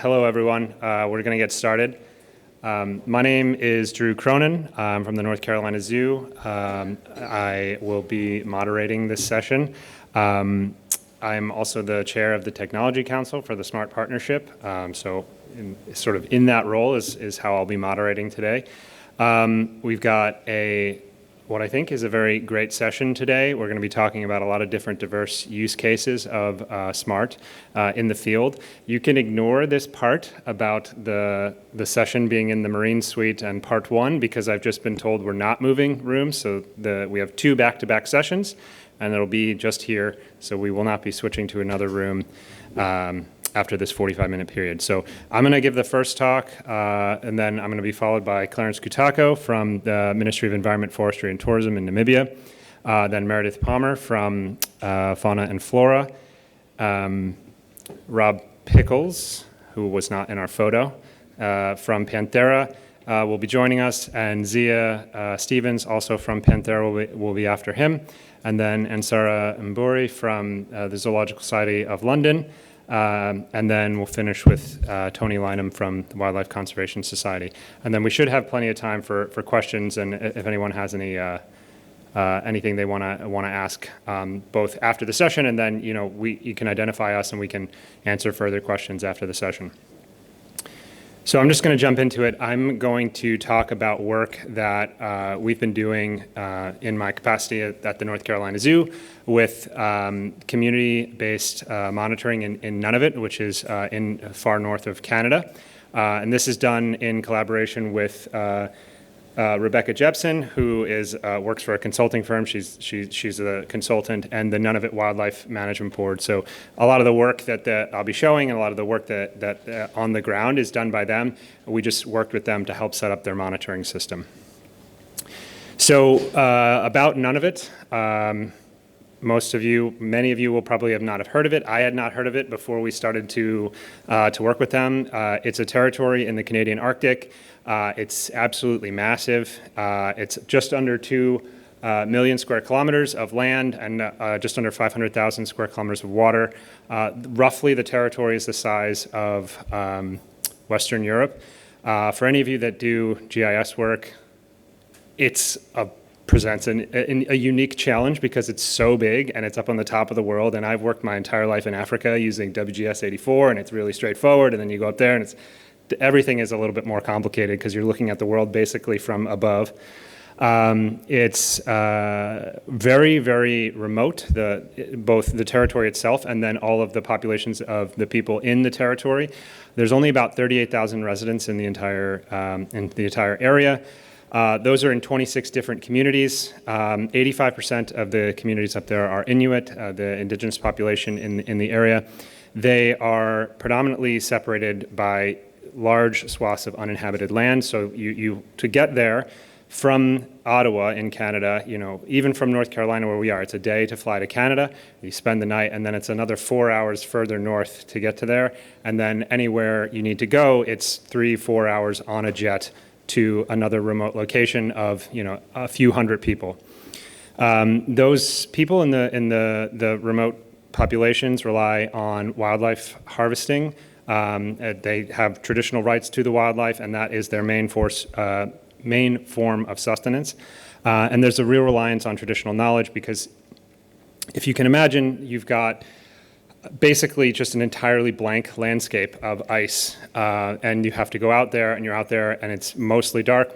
Hello, everyone. We're going to get started. My name is Drew Cronin. I'm from the North Carolina Zoo. I will be moderating this session. I'm also the chair of the Technology Council for the SMART Partnership. So in that role is how I'll be moderating today. We've got what I think is a very great session today. We're going to be talking about a lot of different diverse use cases of SMART in the field. You can ignore this part about the session being in the Marine Suite and part one, because I've just been told we're not moving rooms. So we have two back-to-back sessions, and it'll be just here. So we will not be switching to another room after this 45-minute period. So I'm going to give the first talk, and then I'm going to be followed by Clerence Kutako from the Ministry of Environment, Forestry, and Tourism in Namibia, then Meredith Palmer from Fauna and Flora, Rob Pickles, who was not in our photo, from Panthera, will be joining us, and Zia Stevens, also from Panthera, will be after him, and then Annsarah Mbrui from the Zoological Society of London. And then we'll finish with Tony Lynam from the Wildlife Conservation Society. And then we should have plenty of time for questions, and if anyone has anything they want to ask, both after the session, and then you can identify us and we can answer further questions after the session. So I'm just going to jump into it. I'm going to talk about work that we've been doing in my capacity at the North Carolina Zoo with community-based monitoring in Nunavut, which is in far north of Canada. And this is done in collaboration with Rebecca Jepson, who works for a consulting firm. She's a consultant, and the Nunavut Wildlife Management Board. So a lot of the work that I'll be showing, and a lot of the work that on the ground is done by them. We just worked with them to help set up their monitoring system. So about Nunavut, many of you will probably not have heard of it. I had not heard of it before we started to work with them. It's a territory in the Canadian Arctic. It's absolutely massive. It's just under 2 million square kilometers of land and just under 500,000 square kilometers of water. Roughly, the territory is the size of Western Europe. For any of you that do GIS work, it presents a unique challenge because it's so big and it's up on the top of the world. And I've worked my entire life in Africa using WGS 84, and it's really straightforward. And then you go up there and everything is a little bit more complicated because you're looking at the world basically from above. It's very, very remote, both the territory itself and then all of the populations of the people in the territory. There's only about 38,000 residents in the entire area. Those are in 26 different communities. 85% of the communities up there are Inuit, the indigenous population in the area. They are predominantly separated by large swaths of uninhabited land. So to get there from Ottawa in Canada, even from North Carolina where we are, it's a day to fly to Canada. You spend the night, and then it's another 4 hours further north to get to there. And then anywhere you need to go, it's 3-4 hours on a jet to another remote location of a few hundred people. Those people in the remote populations rely on wildlife harvesting. They have traditional rights to the wildlife, and that is their main form of sustenance. And there's a real reliance on traditional knowledge because if you can imagine, you've got basically just an entirely blank landscape of ice, and you have to go out there, and you're out there, and it's mostly dark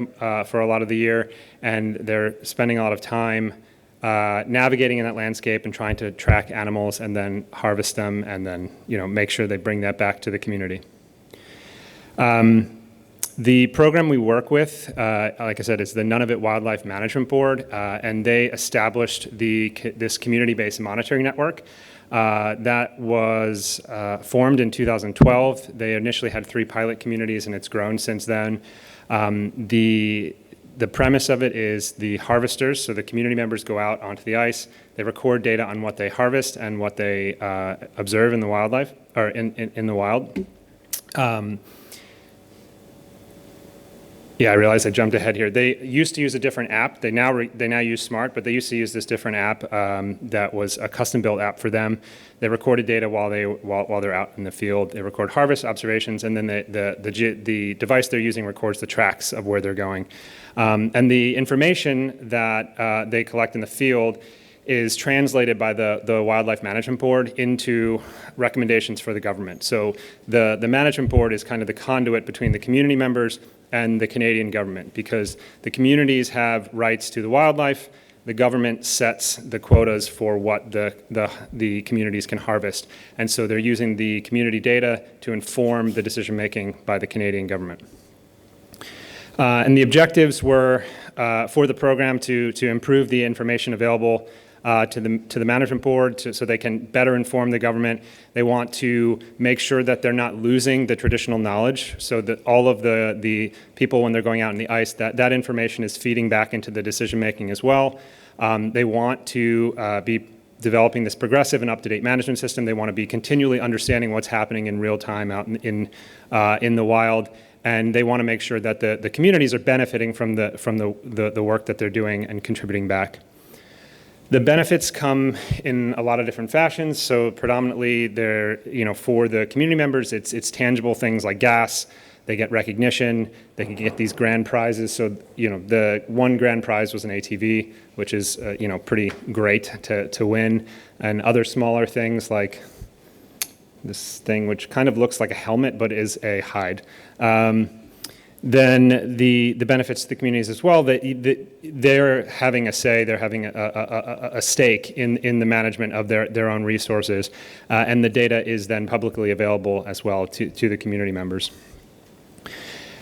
for a lot of the year, and they're spending a lot of time navigating in that landscape and trying to track animals and then harvest them and then make sure they bring that back to the community. The program we work with, like I said, is the Nunavut Wildlife Management Board, and they established this community-based monitoring network that was formed in 2012. They initially had 3 pilot communities, and it's grown since then. The premise of it is the harvesters, so the community members go out onto the ice, they record data on what they harvest and what they observe in the wildlife, or in the wild. Yeah, I realized I jumped ahead here. They used to use a different app. They now use Smart, but they used to use this different app that was a custom-built app for them. They recorded data while they're out in the field. They record harvest observations, and then the device they're using records the tracks of where they're going. And the information that they collect in the field is translated by the Wildlife Management Board into recommendations for the government. So the Management Board is kind of the conduit between the community members and the Canadian government, because the communities have rights to the wildlife. The government sets the quotas for what the communities can harvest. And so they're using the community data to inform the decision-making by the Canadian government. And the objectives were for the program to improve the information available to the management board so they can better inform the government. They want to make sure that they're not losing the traditional knowledge, so that all of the people, when they're going out in the ice, that information is feeding back into the decision making as well. They want to be developing this progressive and up-to-date management system. They want to be continually understanding what's happening in real time out in the wild. And they want to make sure that the communities are benefiting from the work that they're doing and contributing back. The benefits come in a lot of different fashions. So predominantly, they're, for the community members, it's tangible things like gas. They get recognition. They can get these grand prizes. So the one grand prize was an ATV, which is pretty great to win, and other smaller things like this thing, which kind of looks like a helmet but is a hide. Then the benefits to the communities as well, they're having a say, they're having a stake in the management of their own resources, and the data is then publicly available as well to the community members.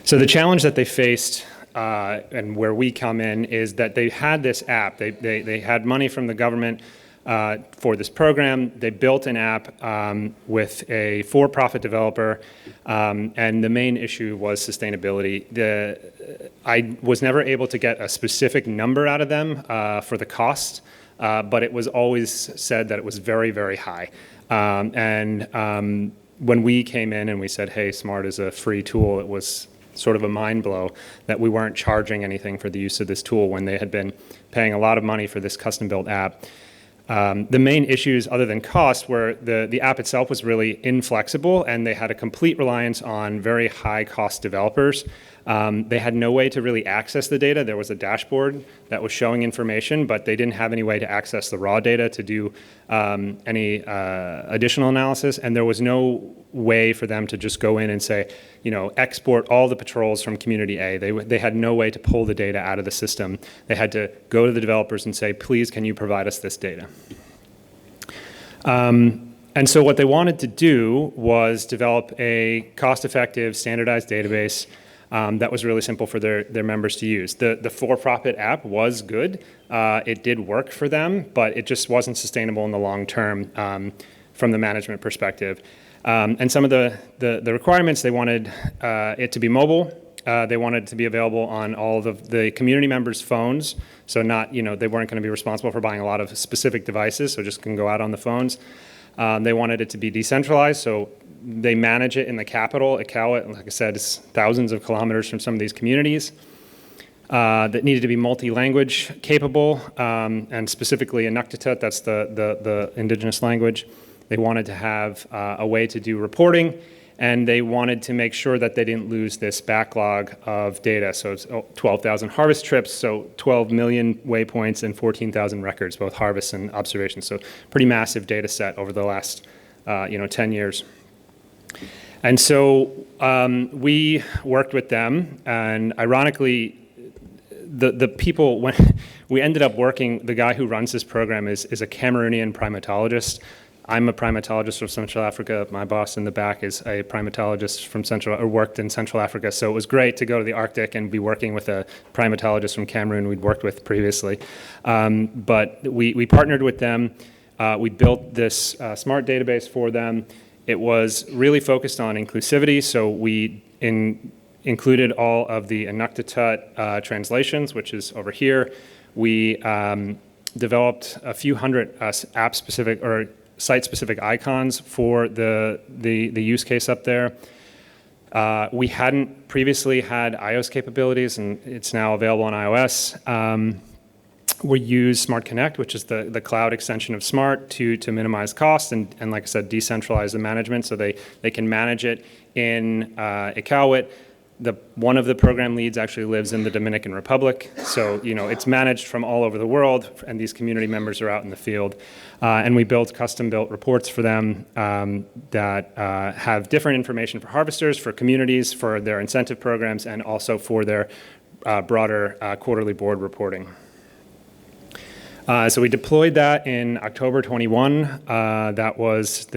So the challenge that they faced, and where we come in, is that they had this app. They had money from the government for this program. They built an app with a for-profit developer, and the main issue was sustainability. I was never able to get a specific number out of them for the cost, but it was always said that it was very, very high. When we came in and we said, hey, Smart is a free tool, it was sort of a mind blow that we weren't charging anything for the use of this tool when they had been paying a lot of money for this custom-built app. The main issues, other than cost, were the app itself was really inflexible, and they had a complete reliance on very high-cost developers. They had no way to really access the data. There was a dashboard that was showing information, but they didn't have any way to access the raw data to do any additional analysis, and there was no way for them to just go in and say, export all the patrols from Community A. They had no way to pull the data out of the system. They had to go to the developers and say, please, can you provide us this data? And so what they wanted to do was develop a cost-effective, standardized database that was really simple for their members to use. The for-profit app was good. It did work for them, but it just wasn't sustainable in the long term from the management perspective. And some of the requirements, they wanted it to be mobile. They wanted it to be available on all of the community members' phones. So not, they weren't going to be responsible for buying a lot of specific devices, so just can go out on the phones. They wanted it to be decentralized, so they manage it in the capital, Iqaluit, like I said, is thousands of kilometers from some of these communities. That needed to be multi-language capable, and specifically Inuktitut, that's the indigenous language. They wanted to have a way to do reporting, and they wanted to make sure that they didn't lose this backlog of data. So it's 12,000 harvest trips, so 12 million waypoints and 14,000 records, both harvests and observations. So pretty massive data set over the last 10 years. And so we worked with them, and ironically, the people, when we ended up working, the guy who runs this program is a Cameroonian primatologist. I'm a primatologist from Central Africa. My boss in the back is a primatologist from worked in Central Africa. So it was great to go to the Arctic and be working with a primatologist from Cameroon we'd worked with previously. But we partnered with them. We built this smart database for them. It was really focused on inclusivity. So we included all of the Inuktitut translations, which is over here. We developed a few hundred app-specific or site-specific icons for the use case up there. We hadn't previously had iOS capabilities, and it's now available on iOS. We use Smart Connect, which is the cloud extension of Smart, to minimize costs and, like I said, decentralize the management so they can manage it in Iqaluit. One of the program leads actually lives in the Dominican Republic, so it's managed from all over the world, and these community members are out in the field. And we built custom-built reports for them that have different information for harvesters, for communities, for their incentive programs, and also for their broader quarterly board reporting. So we deployed that in October 21. That was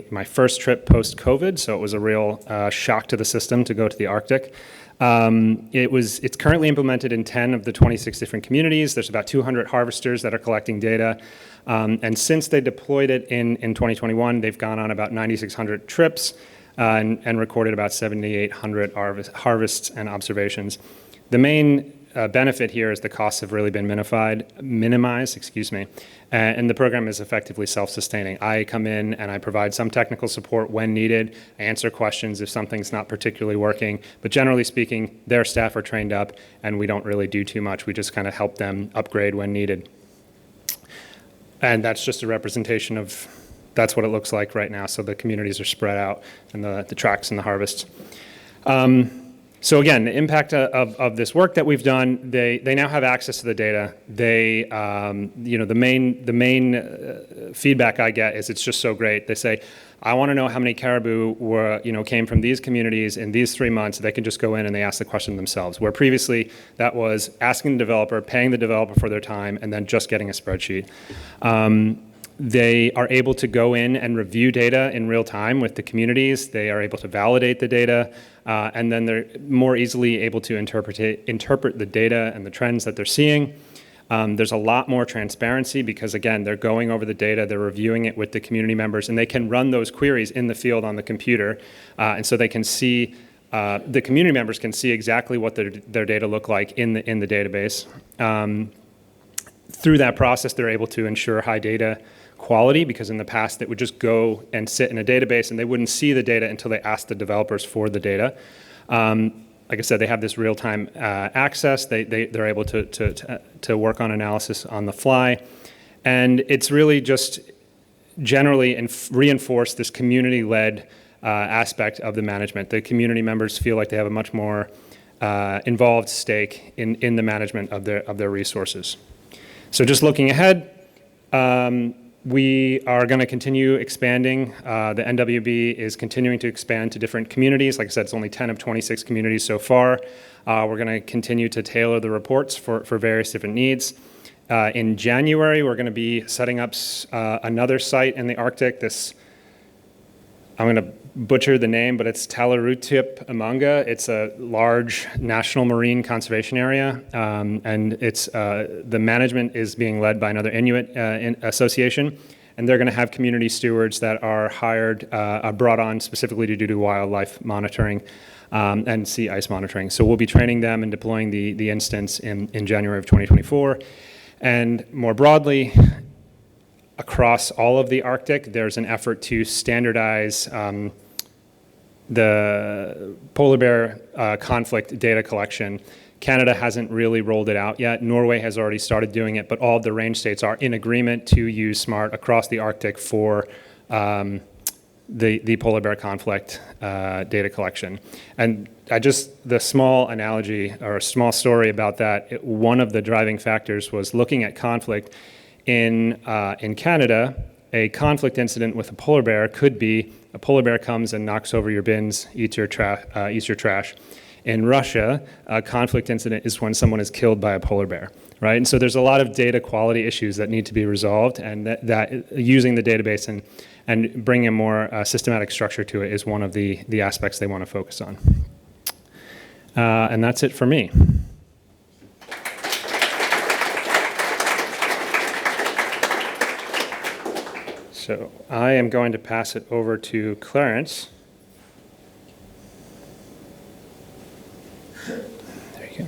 my first trip post-COVID, so it was a real shock to the system to go to the Arctic. It's currently implemented in 10 of the 26 different communities. There's about 200 harvesters that are collecting data. And since they deployed it in 2021, they've gone on about 9,600 trips and recorded about 7,800 harvests and observations. The main benefit here is the costs have really been minimized, and the program is effectively self-sustaining. I come in and I provide some technical support when needed, I answer questions if something's not particularly working, but generally speaking, their staff are trained up and we don't really do too much. We just kind of help them upgrade when needed. And that's just a representation of, that's what it looks like right now. So the communities are spread out and the tracks and the harvests. So again, the impact of this work that we've done, they now have access to the data. They, the main feedback I get is it's just so great. They say, I want to know how many caribou came from these communities in these 3 months. They can just go in and they ask the question themselves. Where previously that was asking the developer, paying the developer for their time, and then just getting a spreadsheet. They are able to go in and review data in real time with the communities. They are able to validate the data, and then they're more easily able to interpret the data and the trends that they're seeing. There's a lot more transparency because, again, they're going over the data, they're reviewing it with the community members, and they can run those queries in the field on the computer, and so they can see, the community members can see exactly what their data look like in the database. Through that process, they're able to ensure high data quality, because in the past it would just go and sit in a database and they wouldn't see the data until they asked the developers for the data. Like I said, they have this real-time access. They're able to work on analysis on the fly. And it's really just generally reinforce this community-led aspect of the management. The community members feel like they have a much more involved stake in the management of their resources. So just looking ahead, we are going to continue expanding. The NWB is continuing to expand to different communities. Like I said, it's only 10 of 26 communities so far. We're going to continue to tailor the reports for various different needs. In January, we're going to be setting up another site in the Arctic. I'm going to butcher the name, but it's Talarutip Amanga. It's a large national marine conservation area, and it's the management is being led by another Inuit association, and they're going to have community stewards that are hired, brought on specifically to do wildlife monitoring and sea ice monitoring. So we'll be training them and deploying the instance in January of 2024. And more broadly, across all of the Arctic, there's an effort to standardize the polar bear conflict data collection. Canada hasn't really rolled it out yet. Norway has already started doing it, but all of the range states are in agreement to use SMART across the Arctic for the polar bear conflict data collection. And the small analogy or a small story about that, one of the driving factors was looking at conflict in Canada. A conflict incident with a polar bear could be a polar bear comes and knocks over your bins, eats your trash. In Russia, a conflict incident is when someone is killed by a polar bear, right? And so there's a lot of data quality issues that need to be resolved, and that using the database and bringing a more systematic structure to it is one of the aspects they want to focus on. And that's it for me. So I am going to pass it over to Clerence. There you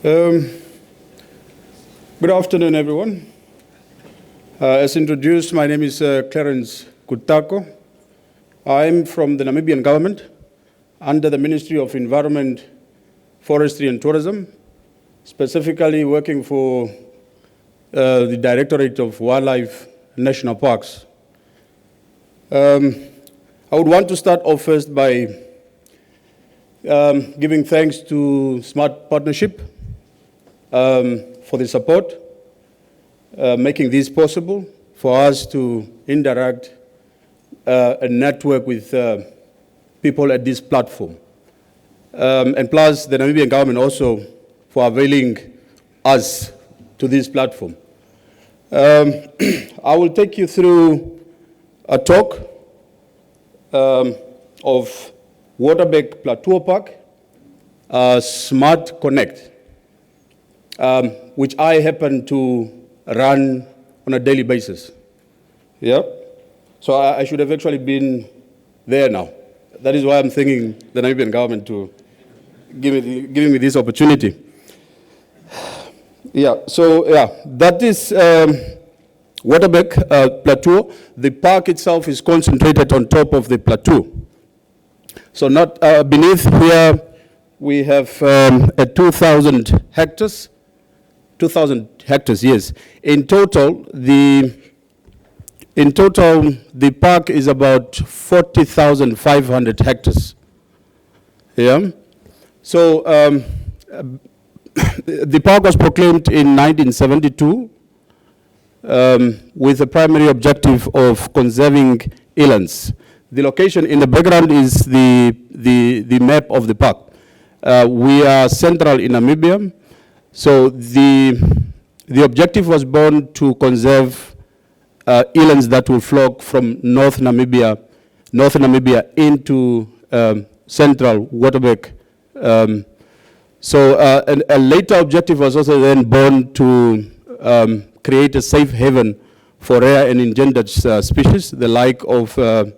go. Good afternoon, everyone. As introduced, my name is Clerence Kutako. I'm from the Namibian government under the Ministry of Environment, Forestry and Tourism, specifically working for the Directorate of Wildlife National Parks. I would want to start off first by giving thanks to Smart Partnership for the support, making this possible for us to interact and network with people at this platform. And plus the Namibian government also for availing us to this platform. I will take you through a talk of Waterberg Plateau Park, Smart Connect, which I happen to run on a daily basis. Yeah? So I should have actually been there now. That is why I'm thanking the Namibian government to giving me this opportunity. Yeah, so yeah, that is Waterberg Plateau. The park itself is concentrated on top of the plateau. So not beneath here, we have 2,000 hectares. 2,000 hectares, yes. In total, the park is about 40,500 hectares. Yeah. So the park was proclaimed in 1972 with the primary objective of conserving elands. The location in the background is the map of the park. We are central in Namibia, so the objective was born to conserve elands that will flock from North Namibia into central Waterberg. And a later objective was also then born to create a safe haven for rare and endangered species, the like of the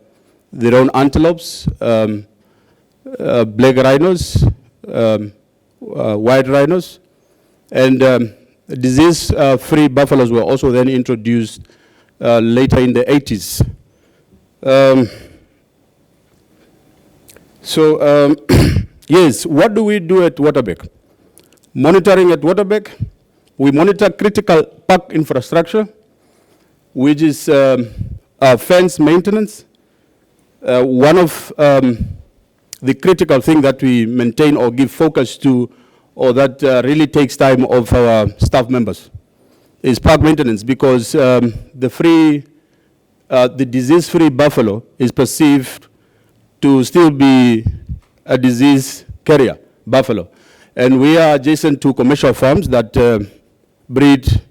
roan antelopes, black rhinos, white rhinos, and disease-free buffaloes were also then introduced later in the 80s. Yes, what do we do at Waterberg? Monitoring at Waterberg, we monitor critical park infrastructure, which is fence maintenance. One of the critical thing that we maintain or give focus to, or that really takes time of our staff members, is park maintenance, because the disease-free buffalo is perceived to still be a disease carrier buffalo. And we are adjacent to commercial farms that breed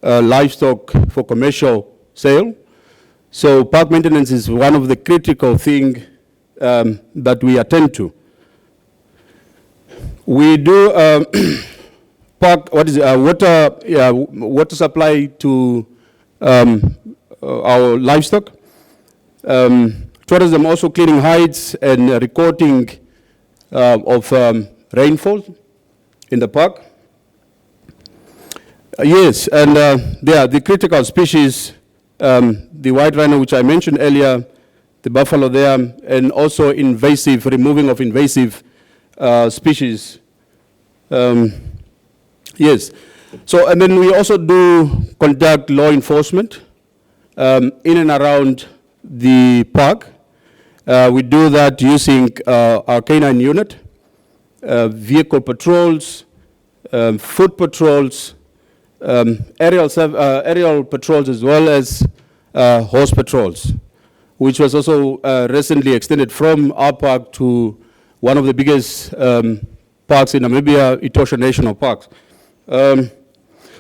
livestock for commercial sale. So park maintenance is one of the critical things that we attend to. We do water supply to our livestock. Tourism also cleaning hides and recording of rainfall in the park. Yes, and the critical species, the white rhino, which I mentioned earlier, the buffalo there, and also removing of invasive species. Yes, so and then we also do conduct law enforcement in and around the park. We do that using our canine unit, vehicle patrols, foot patrols, aerial patrols, as well as horse patrols, which was also recently extended from our park to one of the biggest parks in Namibia, Etosha National Park.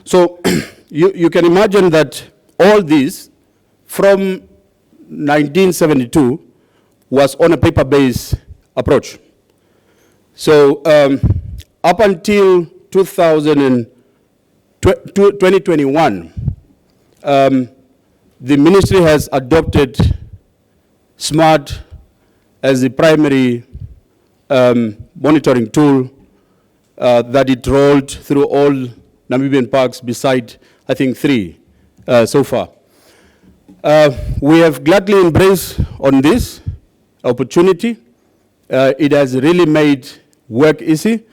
So you can imagine that all this from 1972 was on a paper-based approach. So up until 2021, the ministry has adopted SMART as the primary monitoring tool that it rolled through all Namibian parks beside, I think, 3 so far. We have gladly embraced on this opportunity. It has really made work easy,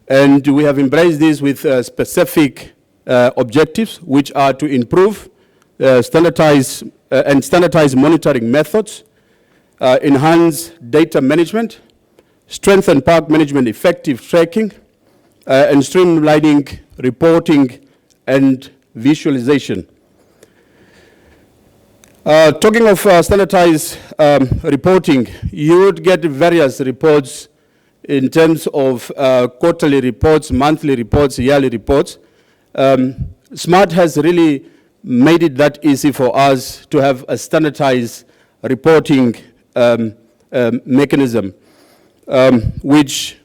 and we have embraced this with specific objectives, which are to improve standardized monitoring methods, enhance data management, strengthen park management effective tracking, and streamlining reporting and visualization. Talking of standardized reporting, you would get various reports in terms of quarterly reports, monthly reports, yearly reports. SMART has really made it that easy for us to have a standardized reporting mechanism, which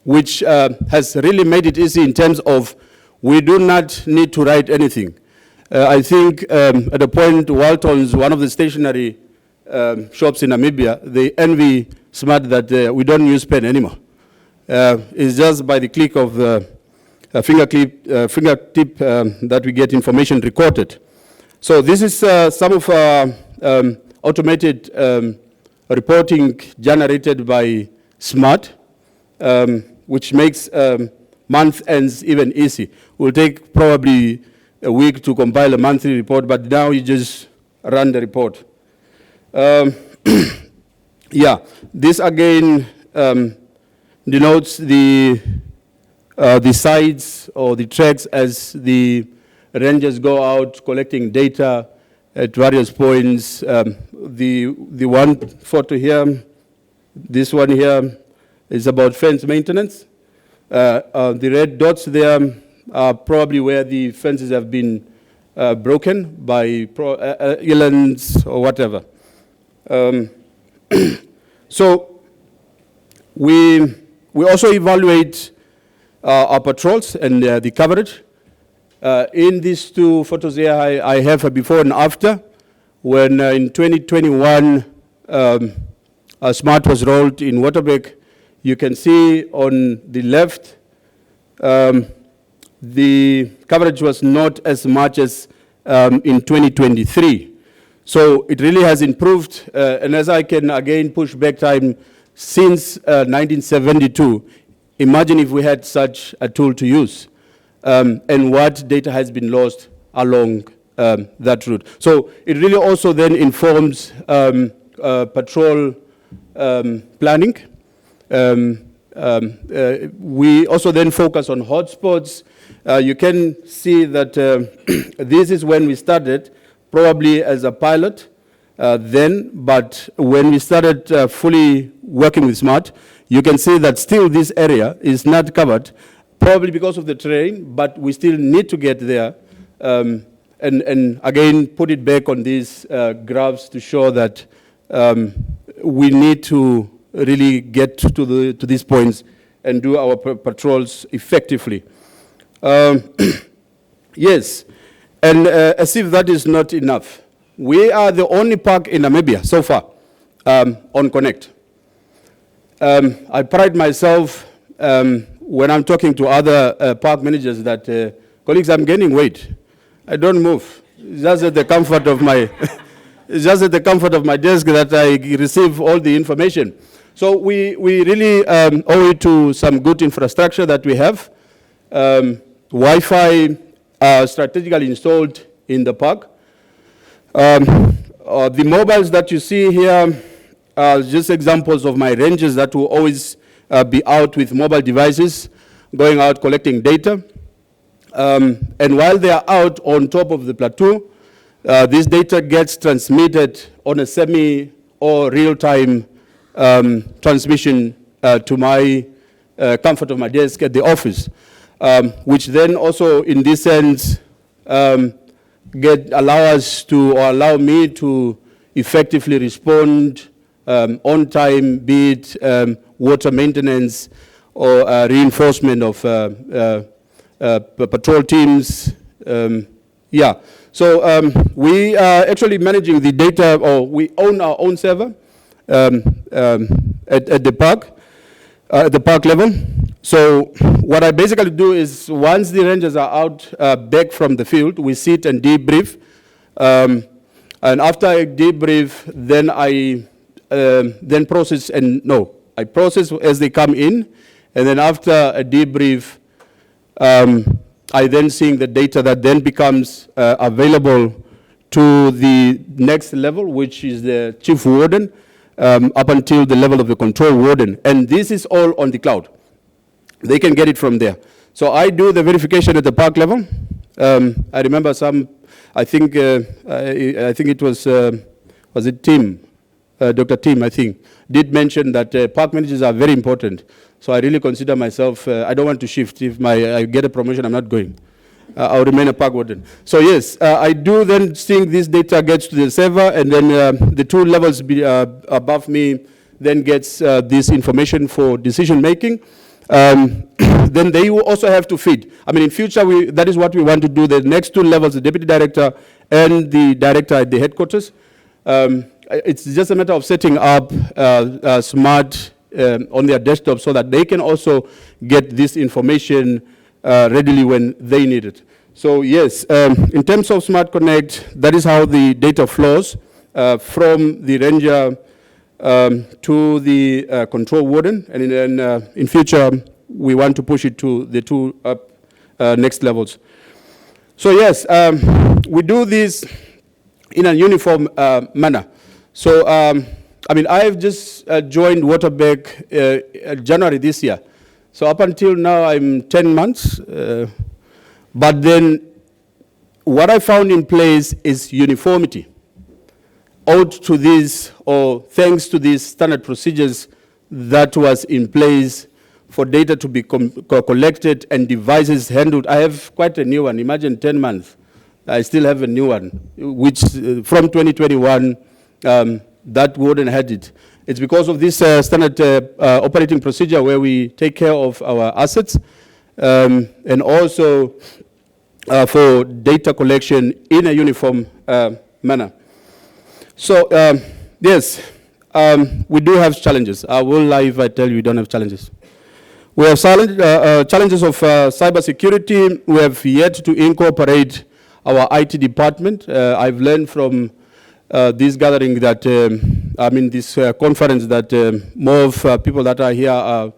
has really made it easy in terms of we do not need to write anything. I think at a point, Walton's, one of the stationery shops in Namibia, they envy SMART that we don't use pen anymore. It's just by the click of the fingertip that we get information recorded. So this is some of our automated reporting generated by SMART, which makes month ends even easy. Will take probably a week to compile a monthly report, but now you just run the report. Yeah, this again denotes the sites or the tracks as the rangers go out collecting data at various points. The one photo here, this one here, is about fence maintenance. The red dots there are probably where the fences have been broken by elands or whatever. So we also evaluate our patrols and the coverage. In these two photos here, I have a before and after. When in 2021, SMART was rolled in Waterberg, you can see on the left, the coverage was not as much as in 2023. So it really has improved, and as I can again push back time, since 1972, imagine if we had such a tool to use, and what data has been lost along that route. So it really also then informs patrol planning. We also then focus on hotspots. You can see that this is when we started, probably as a pilot then, but when we started fully working with SMART, you can see that still this area is not covered, probably because of the terrain, but we still need to get there and again put it back on these graphs to show that we need to really get to these points and do our patrols effectively. Yes, and as if that is not enough, we are the only park in Namibia so far on Connect. I pride myself when I'm talking to other park managers that, colleagues, I'm gaining weight. I don't move. It's just at the comfort of my, it's just at the comfort of my desk that I receive all the information. So we really owe it to some good infrastructure that we have. Wi-Fi strategically installed in the park. The mobiles that you see here are just examples of my rangers that will always be out with mobile devices, going out collecting data. And while they are out on top of the plateau, this data gets transmitted on a semi or real-time transmission to my comfort of my desk at the office, which then also in this sense allow me to effectively respond on time, be it water maintenance or reinforcement of patrol teams. Yeah, so we are actually managing the data, or we own our own server at the park level. So what I basically do is once the rangers are out back from the field, we sit and debrief. And after I debrief, then I then process I process as they come in, and then after a debrief, I then seeing the data that then becomes available to the next level, which is the chief warden, up until the level of the control warden. And this is all on the cloud. They can get it from there. So I do the verification at the park level. I remember I think it was it Tim, Dr. Tim, I think, did mention that park managers are very important. So I really consider myself, I don't want to shift. If I get a promotion, I'm not going. I'll remain a park warden. So yes, I do then think this data gets to the server, and then the two levels above me then gets this information for decision making. Then they will also have to feed. I mean, in future, that is what we want to do. The next two levels, the deputy director and the director at the headquarters. It's just a matter of setting up smart on their desktop so that they can also get this information readily when they need it. So yes, in terms of Smart Connect, that is how the data flows from the ranger to the control warden, and then in future we want to push it to the two up next levels. So yes, we do this in a uniform manner. So I mean, I've just joined Waterberg January this year. So up until now, I'm 10 months. But then what I found in place is uniformity. Owed to this, or thanks to these standard procedures that was in place for data to be collected and devices handled. I have quite a new one. Imagine 10 months. I still have a new one, which from 2021, that warden had it. It's because of this standard operating procedure where we take care of our assets and also for data collection in a uniform manner. So yes, we do have challenges. I will lie if I tell you we don't have challenges. We have challenges of cybersecurity. We have yet to incorporate our IT department. I've learned from this gathering that, this conference that more of people that are here are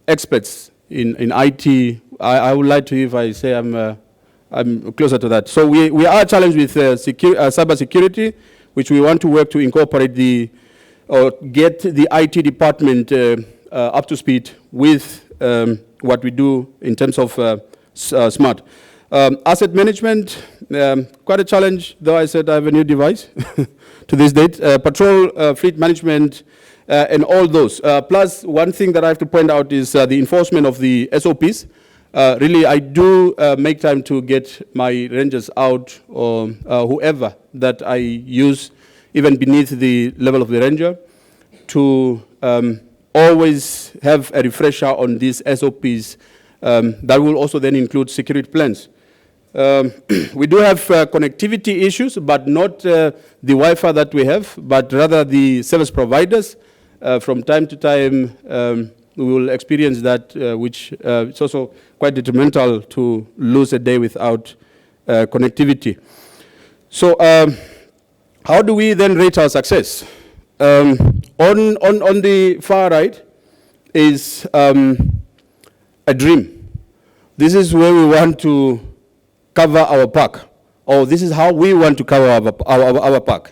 experts in IT. I would like to, if I say I'm closer to that. So we are challenged with cybersecurity, which we want to work to incorporate or get the IT department up to speed with what we do in terms of smart. Asset management, quite a challenge, though I said I have a new device to this date. Patrol, fleet management, and all those. Plus, one thing that I have to point out is the enforcement of the SOPs. Really, I do make time to get my rangers out, or whoever that I use, even beneath the level of the ranger, to always have a refresher on these SOPs. That will also then include security plans. We do have connectivity issues, but not the Wi-Fi that we have, but rather the service providers. From time to time, we will experience that, which is also quite detrimental to lose a day without connectivity. So how do we then rate our success? On the far right is a dream. This is where we want to cover our park, or this is how we want to cover our park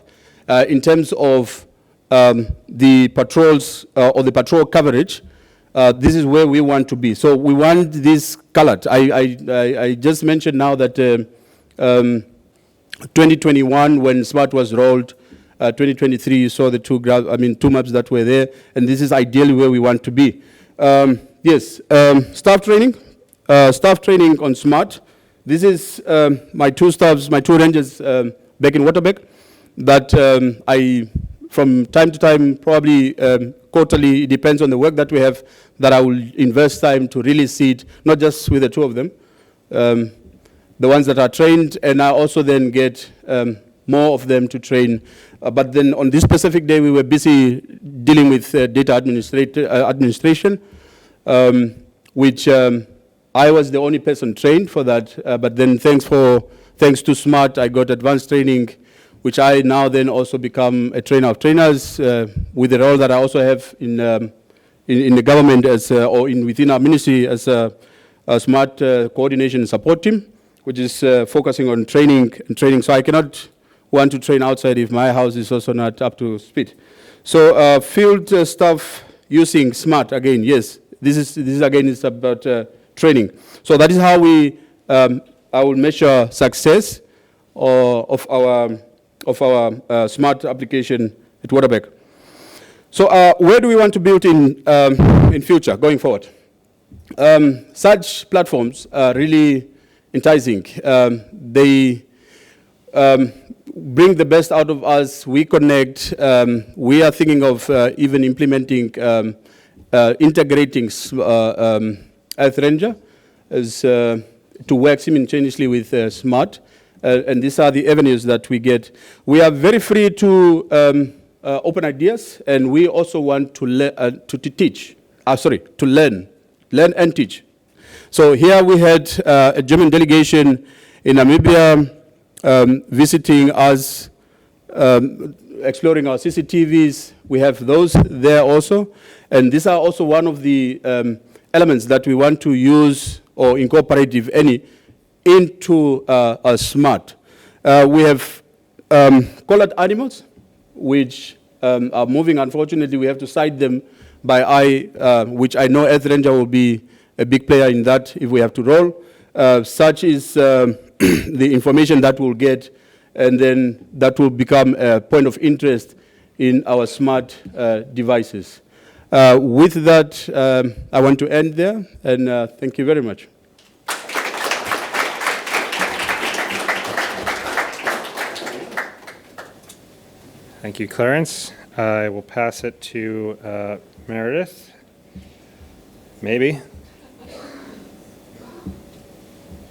in terms of the patrols or the patrol coverage. This is where we want to be. So we want this colored. I just mentioned now that 2021, when SMART was rolled, 2023, you saw the two maps that were there, and this is ideally where we want to be. Yes, staff training on SMART. This is my two staffs, my two rangers back in Waterberg that I, from time to time, probably quarterly, it depends on the work that we have, that I will invest time to really see it, not just with the two of them, the ones that are trained, and I also then get more of them to train. But then on this specific day, we were busy dealing with data administration, which I was the only person trained for that. But then thanks to SMART, I got advanced training, which I now then also become a trainer of trainers with the role that I also have in the government as, or within our ministry as a smart coordination and support team, which is focusing on training and training. So I cannot want to train outside if my house is also not up to speed. So field staff using smart, again, yes, this is again, it's about training. So that is how I will measure success of our smart application at Waterberg. So where do we want to build in future, going forward? Such platforms are really enticing. They bring the best out of us. We connect. We are thinking of even implementing, integrating EarthRanger as, to work simultaneously with Smart. And these are the avenues that we get. We are very free to open ideas, and we also want to learn and teach. So here we had a German delegation in Namibia visiting us, exploring our CCTVs. We have those there also. And these are also one of the elements that we want to use or incorporate, if any, into a smart. We have collared animals, which are moving. Unfortunately, we have to sight them by eye, which I know EarthRanger will be a big player in that if we have to roll. Such is the information that we'll get, and then that will become a point of interest in our smart devices. With that, I want to end there, and thank you very much. Thank you, Clerence. I will pass it to Meredith. Maybe.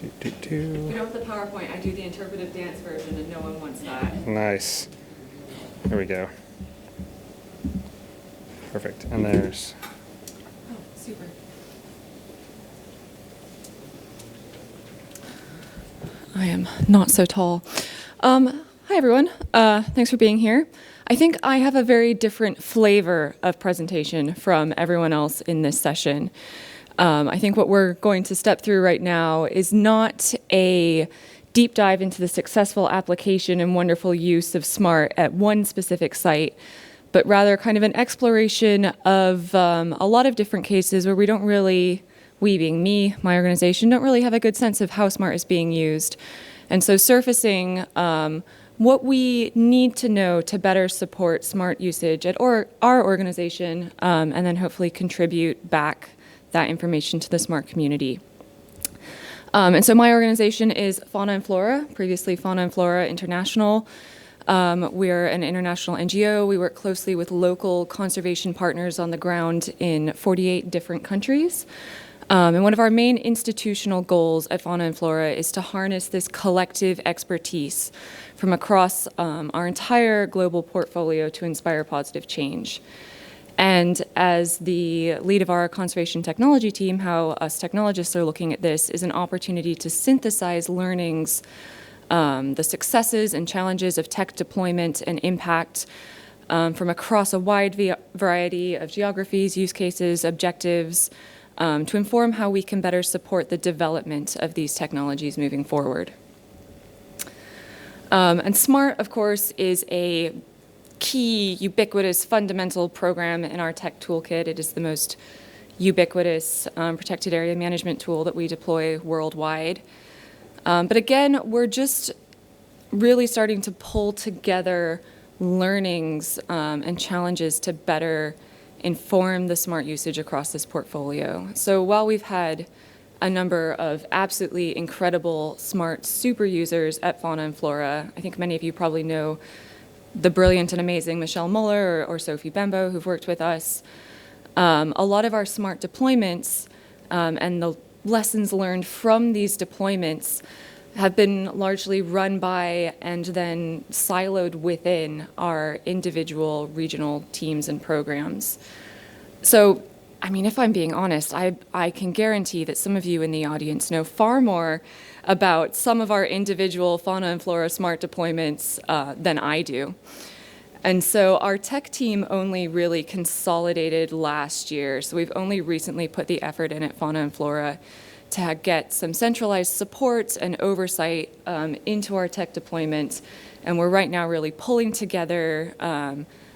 We don't have the PowerPoint. I do the interpretive dance version, and no one wants that. Nice. Here we go. Perfect. And there's... Oh, super. I am not so tall. Hi, everyone. Thanks for being here. I think I have a very different flavor of presentation from everyone else in this session. I think what we're going to step through right now is not a deep dive into the successful application and wonderful use of SMART at one specific site, but rather kind of an exploration of a lot of different cases where we don't really, we being me, my organization, don't really have a good sense of how SMART is being used. And so surfacing what we need to know to better support SMART usage at our organization, and then hopefully contribute back that information to the SMART community. And so my organization is Fauna Flora, previously Fauna Flora International. We're an international NGO. We work closely with local conservation partners on the ground in 48 different countries. And one of our main institutional goals at Fauna Flora is to harness this collective expertise from across our entire global portfolio to inspire positive change. And as the lead of our conservation technology team, how us technologists are looking at this is an opportunity to synthesize learnings, the successes and challenges of tech deployment and impact from across a wide variety of geographies, use cases, objectives, to inform how we can better support the development of these technologies moving forward. And SMART, of course, is a key, ubiquitous, fundamental program in our tech toolkit. It is the most ubiquitous protected area management tool that we deploy worldwide. But again, we're just really starting to pull together learnings and challenges to better inform the SMART usage across this portfolio. So while we've had a number of absolutely incredible SMART super users at Fauna and Flora, I think many of you probably know the brilliant and amazing Michelle Muller or Sophie Bembo, who've worked with us. A lot of our SMART deployments and the lessons learned from these deployments have been largely run by and then siloed within our individual regional teams and programs. So I mean, if I'm being honest, I can guarantee that some of you in the audience know far more about some of our individual fauna and flora smart deployments than I do. And so our tech team only really consolidated last year. So we've only recently put the effort in at Fauna and Flora to get some centralized support and oversight into our tech deployment. And we're right now really pulling together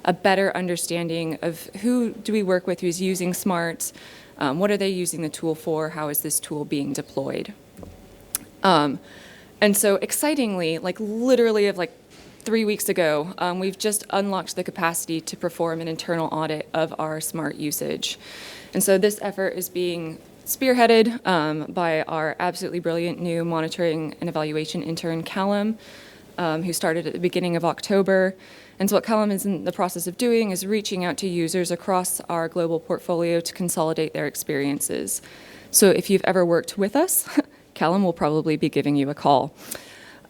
a better understanding of who do we work with who's using SMART, what are they using the tool for, how is this tool being deployed. And so excitingly, like literally of like 3 weeks ago, we've just unlocked the capacity to perform an internal audit of our SMART usage. And so this effort is being spearheaded by our absolutely brilliant new monitoring and evaluation intern, Callum, who started at the beginning of October. And so what Callum is in the process of doing is reaching out to users across our global portfolio to consolidate their experiences. So if you've ever worked with us, Callum will probably be giving you a call.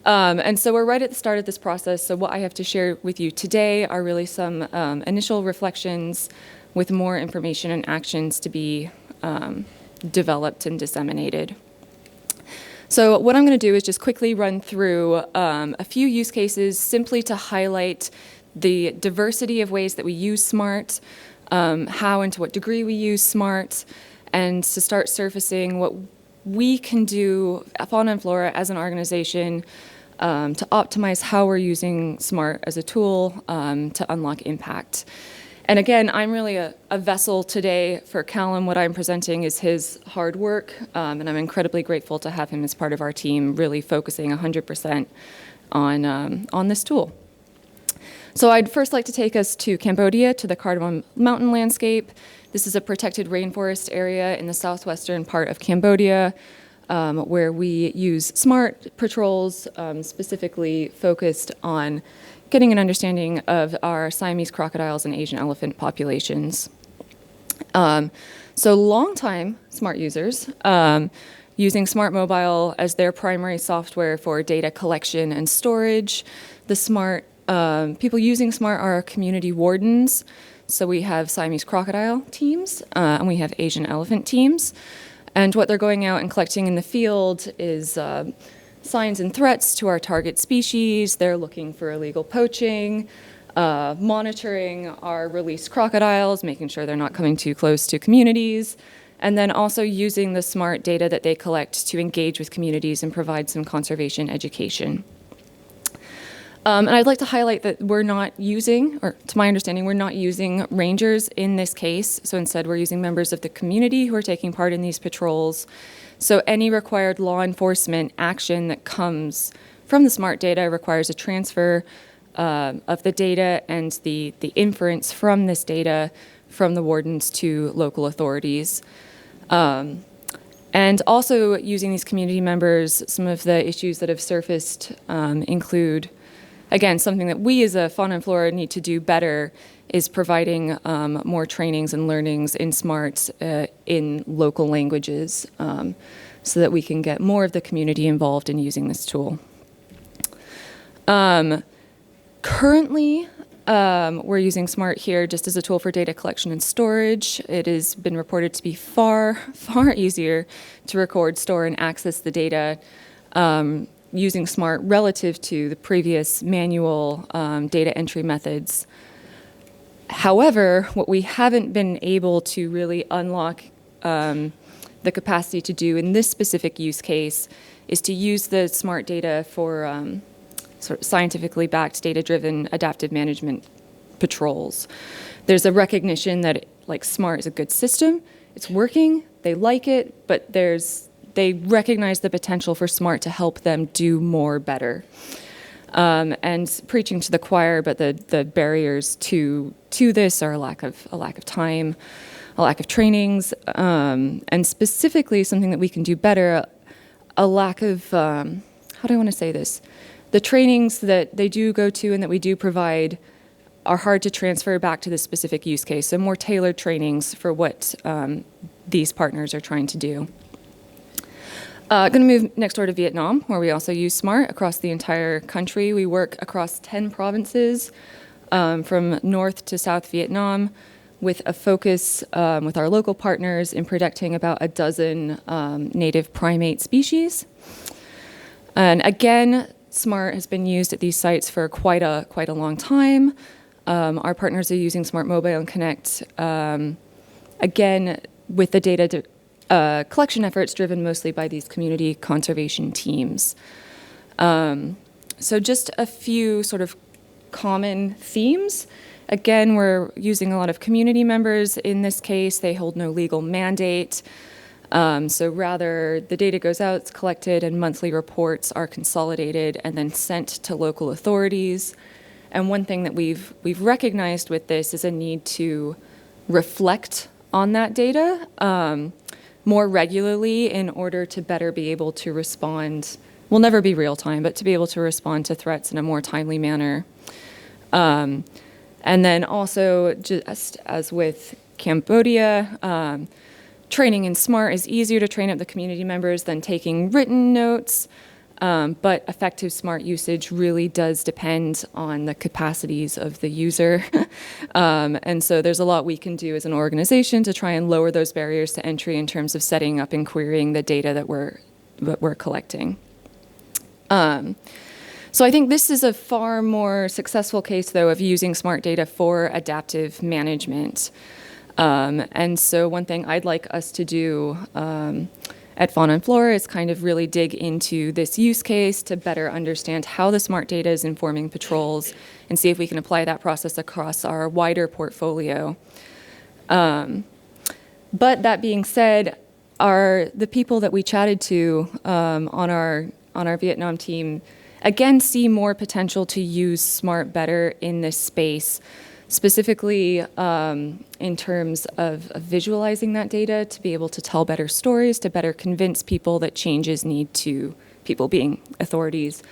And so we're right at the start of this process. So what I have to share with you today are really some initial reflections with more information and actions to be developed and disseminated. So what I'm going to do is just quickly run through a few use cases simply to highlight the diversity of ways that we use SMART, how and to what degree we use SMART, and to start surfacing what we can do, Fauna and Flora as an organization, to optimize how we're using SMART as a tool to unlock impact. And again, I'm really a vessel today for Callum. What I'm presenting is his hard work, and I'm incredibly grateful to have him as part of our team, really focusing 100% on this tool. So I'd first like to take us to Cambodia, to the Cardamom Mountain landscape. This is a protected rainforest area in the southwestern part of Cambodia, where we use SMART patrols, specifically focused on getting an understanding of our Siamese crocodiles and Asian elephant populations. So longtime SMART users, using SMART Mobile as their primary software for data collection and storage. The SMART people using SMART are our community wardens. So we have Siamese crocodile teams, and we have Asian elephant teams. And what they're going out and collecting in the field is signs and threats to our target species. They're looking for illegal poaching, monitoring our released crocodiles, making sure they're not coming too close to communities, and then also using the SMART data that they collect to engage with communities and provide some conservation education. And I'd like to highlight that we're not using, or to my understanding, we're not using rangers in this case. So instead, we're using members of the community who are taking part in these patrols. So any required law enforcement action that comes from the SMART data requires a transfer of the data and the inference from this data from the wardens to local authorities. And also using these community members, some of the issues that have surfaced include, again, something that we as a Fauna and Flora need to do better is providing more trainings and learnings in SMART in local languages so that we can get more of the community involved in using this tool. Currently, we're using SMART here just as a tool for data collection and storage. It has been reported to be far, far easier to record, store, and access the data using SMART relative to the previous manual data entry methods. However, what we haven't been able to really unlock the capacity to do in this specific use case is to use the SMART data for sort of scientifically backed, data-driven adaptive management patrols. There's a recognition that SMART is a good system, it's working, they like it, but they recognize the potential for SMART to help them do more better. And preaching to the choir, but the barriers to this are a lack of time, a lack of trainings, and specifically something that we can do better, a lack of, how do I want to say this? The trainings that they do go to and that we do provide are hard to transfer back to the specific use case, so more tailored trainings for what these partners are trying to do. Going to move next door to Vietnam, where we also use SMART across the entire country. We work across 10 provinces, from North to South Vietnam. with a focus with our local partners in protecting about a dozen native primate species. And again, SMART has been used at these sites for quite a long time. Our partners are using SMART Mobile and Connect, again, with the data collection efforts driven mostly by these community conservation teams. So just a few sort of common themes. Again, we're using a lot of community members in this case. They hold no legal mandate. So rather, the data goes out, it's collected, and monthly reports are consolidated and then sent to local authorities. And one thing that we've recognized with this is a need to reflect on that data more regularly in order to better be able to respond. Will never be real time, but to be able to respond to threats in a more timely manner. And then also, just as with Cambodia, training in SMART is easier to train up the community members than taking written notes, but effective SMART usage really does depend on the capacities of the user. And so there's a lot we can do as an organization to try and lower those barriers to entry in terms of setting up and querying the data that we're collecting. So I think this is a far more successful case, though, of using SMART data for adaptive management. And so one thing I'd like us to do at Fauna and Flora is kind of really dig into this use case to better understand how the SMART data is informing patrols and see if we can apply that process across our wider portfolio. But that being said, the people that we chatted to on our Vietnam team again see more potential to use SMART better in this space, specifically in terms of visualizing that data to be able to tell better stories, to better convince people that changes need to, people being authorities,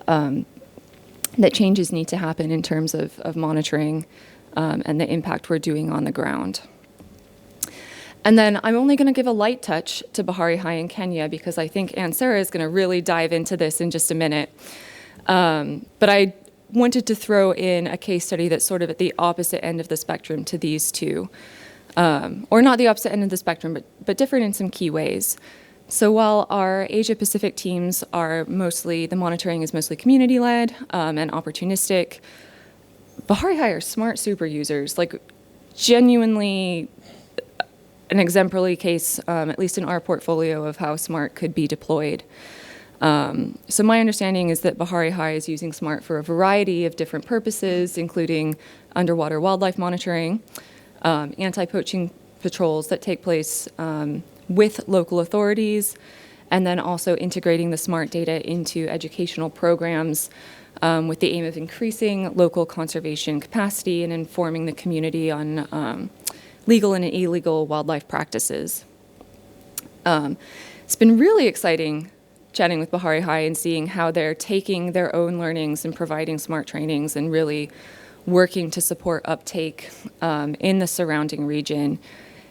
that changes need to happen in terms of monitoring and the impact we're doing on the ground. And then I'm only going to give a light touch to Bahari Hai in Kenya because I think Annsarah is going to really dive into this in just a minute. But I wanted to throw in a case study that's sort of at the opposite end of the spectrum to these two. Or not the opposite end of the spectrum, but different in some key ways. So while our Asia Pacific teams are mostly, the monitoring is mostly community-led and opportunistic, Bahari Hai are SMART super users, like genuinely an exemplary case, at least in our portfolio, of how SMART could be deployed. So my understanding is that Bahari Hai is using SMART for a variety of different purposes, including underwater wildlife monitoring, anti-poaching patrols that take place with local authorities, and then also integrating the SMART data into educational programs with the aim of increasing local conservation capacity and informing the community on legal and illegal wildlife practices. It's been really exciting chatting with Bahari Hai and seeing how they're taking their own learnings and providing SMART trainings and really working to support uptake in the surrounding region.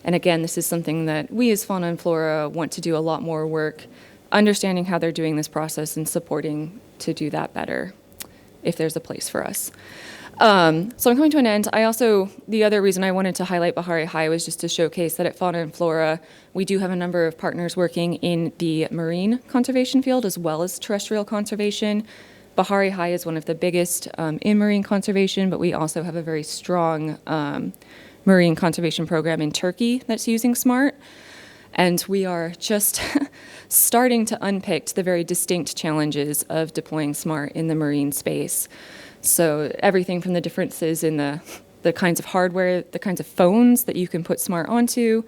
And again, this is something that we as Fauna and Flora want to do a lot more work, understanding how they're doing this process and supporting to do that better, if there's a place for us. So I'm coming to an end. The other reason I wanted to highlight Bahari Hai was just to showcase that at Fauna and Flora, we do have a number of partners working in the marine conservation field as well as terrestrial conservation. Bahari Hai is one of the biggest in marine conservation, but we also have a very strong marine conservation program in Turkey that's using SMART. And we are just starting to unpick the very distinct challenges of deploying SMART in the marine space. So everything from the differences in the kinds of hardware, the kinds of phones that you can put SMART onto,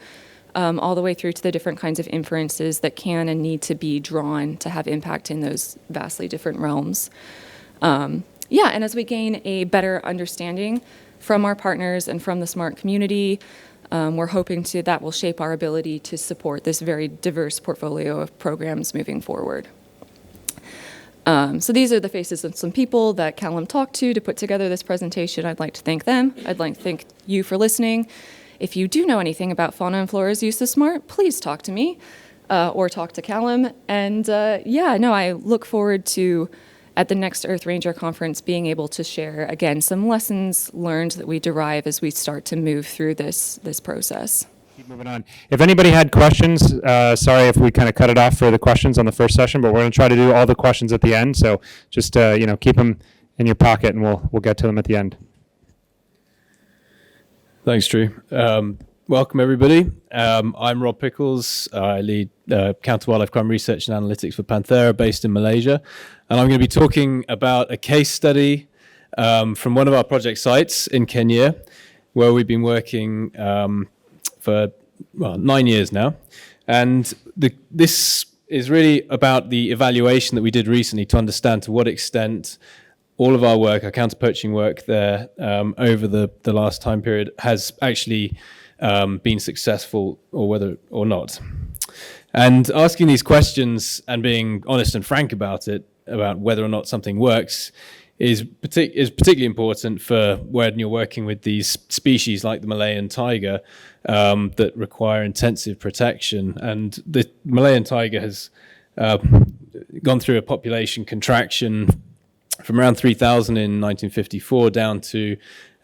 all the way through to the different kinds of inferences that can and need to be drawn to have impact in those vastly different realms. And as we gain a better understanding from our partners and from the SMART community, we're hoping that will shape our ability to support this very diverse portfolio of programs moving forward. So these are the faces of some people that Callum talked to put together this presentation. I'd like to thank them. I'd like to thank you for listening. If you do know anything about Fauna and Flora's use of SMART, please talk to me or talk to Callum. And I look forward to at the next EarthRanger conference, being able to share, again, some lessons learned that we derive as we start to move through this process. Keep moving on. If anybody had questions, sorry if we kind of cut it off for the questions on the first session, but we're going to try to do all the questions at the end. So just keep them in your pocket, and we'll get to them at the end. Thanks, Drew. Welcome, everybody. I'm Rob Pickles. I lead counter wildlife crime research and analytics for Panthera, based in Malaysia. And I'm going to be talking about a case study from one of our project sites in Kenya, where we've been working for 9 years now. And this is really about the evaluation that we did recently to understand to what extent all of our work, our counter-poaching work there over the last time period has actually been successful, or whether or not. And asking these questions and being honest and frank about it, about whether or not something works, is particularly important for when you're working with these species like the Malayan tiger that require intensive protection. And the Malayan tiger has gone through a population contraction from around 3,000 in 1954 down to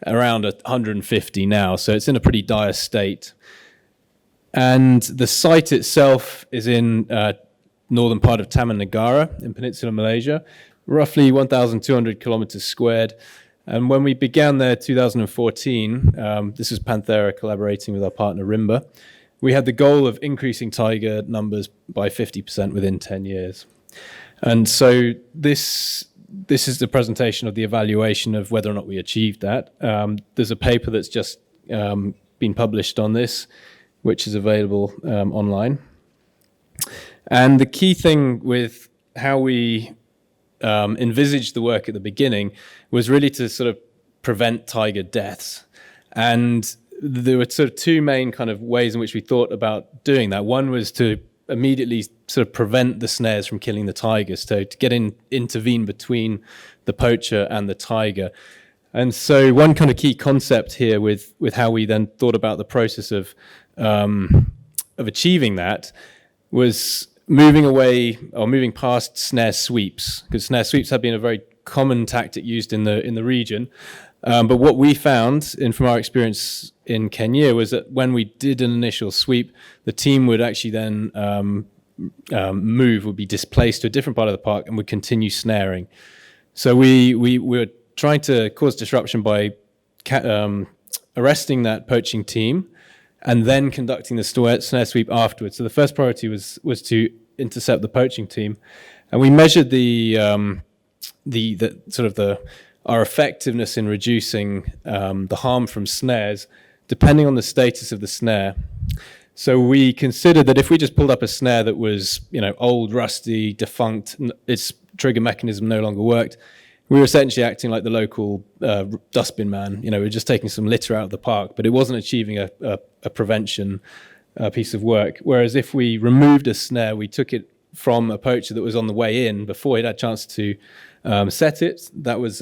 around 150 now. So it's in a pretty dire state. And the site itself is in northern part of Taman Negara in Peninsular Malaysia, roughly 1,200 kilometers squared. And when we began there 2014, this is Panthera collaborating with our partner Rimba, we had the goal of increasing tiger numbers by 50% within 10 years. And so this is the presentation of the evaluation of whether or not we achieved that. There's a paper that's just been published on this, which is available online. And the key thing with how we envisaged the work at the beginning was really to sort of prevent tiger deaths. And there were sort of two main kind of ways in which we thought about doing that. One was to immediately sort of prevent the snares from killing the tigers, so to intervene between the poacher and the tiger. And so one kind of key concept here with how we then thought about the process of achieving that was moving away or moving past snare sweeps, because snare sweeps have been a very common tactic used in the region. But what we found from our experience in Kenya was that when we did an initial sweep, the team would actually then would be displaced to a different part of the park and would continue snaring. So we were trying to cause disruption by arresting that poaching team and then conducting the snare sweep afterwards. So the first priority was to intercept the poaching team, and we measured our effectiveness in reducing the harm from snares depending on the status of the snare. So we considered that if we just pulled up a snare that was, old, rusty, defunct, its trigger mechanism no longer worked, we were essentially acting like the local dustbin man. We were just taking some litter out of the park, but it wasn't achieving a prevention piece of work. Whereas if we removed a snare, we took it from a poacher that was on the way in before he'd had a chance to set it. That was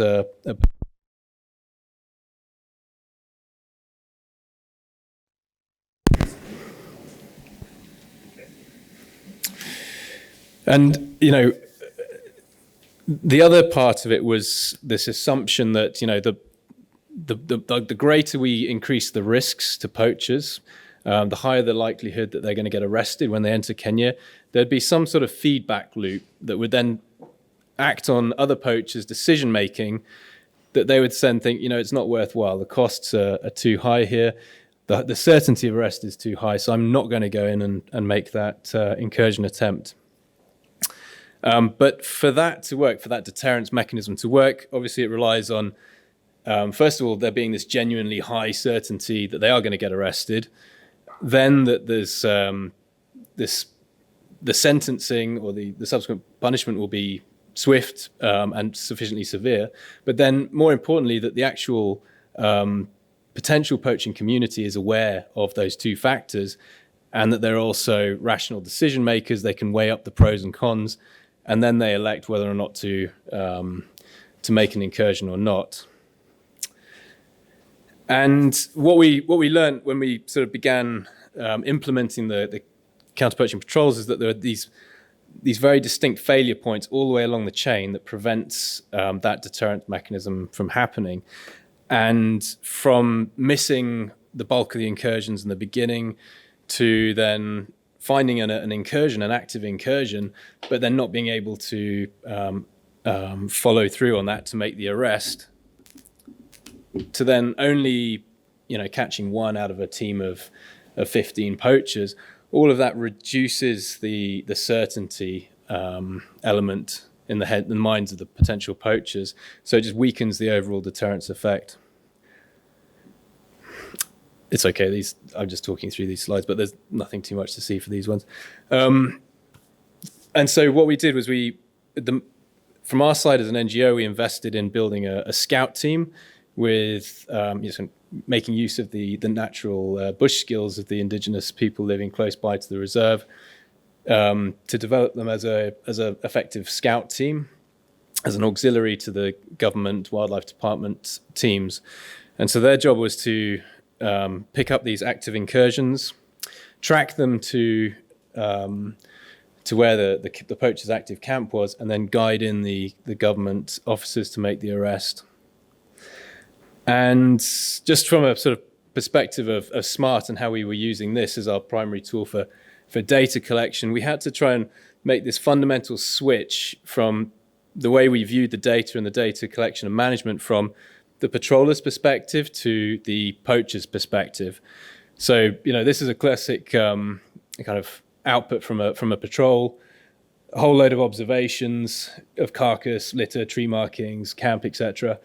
and the other part of it was this assumption that the greater we increase the risks to poachers, the higher the likelihood that they're going to get arrested when they enter Kenya. There'd be some sort of feedback loop that would then act on other poachers' decision-making, that they would then think, it's not worthwhile. The costs are too high here. The certainty of arrest is too high, so I'm not going to go in and make that incursion attempt. But for that to work, for that deterrence mechanism to work, obviously it relies on, first of all, there being this genuinely high certainty that they are going to get arrested. Then that there's the sentencing or the subsequent punishment will be swift and sufficiently severe. But then, more importantly, that the actual potential poaching community is aware of those two factors, and that they're also rational decision makers. They can weigh up the pros and cons, and then they elect whether or not to make an incursion or not. And what we learned when we sort of began implementing the counter-poaching patrols is that there are these these very distinct failure points all the way along the chain that prevents that deterrent mechanism from happening. And from missing the bulk of the incursions in the beginning to then finding an incursion, an active incursion, but then not being able to follow through on that to make the arrest, to then only catching one out of a team of 15 poachers, all of that reduces the certainty element in the minds of the potential poachers. So it just weakens the overall deterrence effect. It's okay. I'm just talking through these slides, but there's nothing too much to see for these ones. And so what we did was from our side as an NGO, we invested in building a scout team with making use of the natural bush skills of the indigenous people living close by to the reserve, to develop them as a effective scout team, as an auxiliary to the government wildlife department teams. And so their job was to pick up these active incursions, track them to where the poacher's active camp was, and then guide in the government officers to make the arrest. And just from a sort of perspective of SMART and how we were using this as our primary tool for data collection, we had to try and make this fundamental switch from the way we viewed the data and the data collection and management from the patroller's perspective to the poacher's perspective. So, this is a classic kind of output from a patrol, a whole load of observations of carcass, litter, tree markings, camp, etc.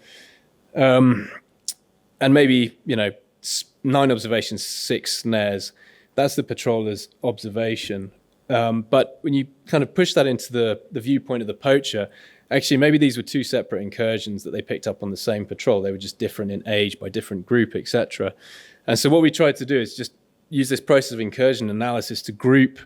And maybe, 9 observations, 6 snares. That's the patroller's observation. But when you kind of push that into the viewpoint of the poacher, actually, maybe these were 2 separate incursions that they picked up on the same patrol. They were just different in age, by different group, etc. And so what we tried to do is just use this process of incursion analysis to group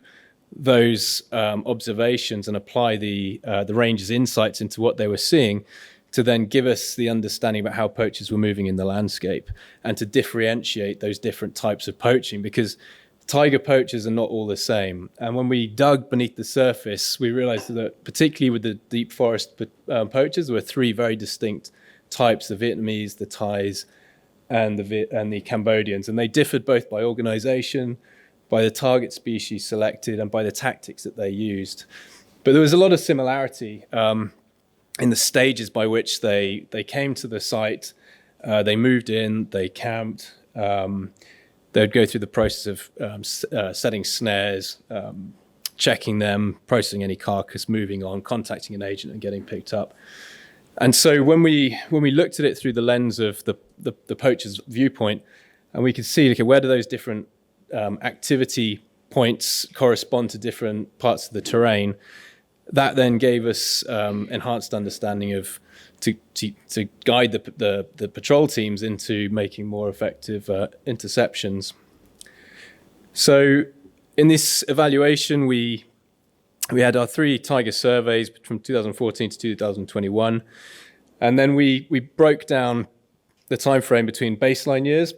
those observations and apply the ranger's insights into what they were seeing, to then give us the understanding about how poachers were moving in the landscape and to differentiate those different types of poaching, because tiger poachers are not all the same. And when we dug beneath the surface, we realized that particularly with the deep forest poachers, there were 3 very distinct types: the Vietnamese, the Thais, and the Cambodians. And they differed both by organization, by the target species selected, and by the tactics that they used. But there was a lot of similarity in the stages by which they came to the site. They moved in, they camped, they'd go through the process of setting snares, checking them, processing any carcass, moving on, contacting an agent and getting picked up. And so when we looked at it through the lens of the poacher's viewpoint, and we could see, okay, where do those different activity points correspond to different parts of the terrain, that then gave us enhanced understanding of to guide the patrol teams into making more effective interceptions. So in this evaluation, we had our 3 tiger surveys from 2014 to 2021, and then we broke down the time frame between baseline years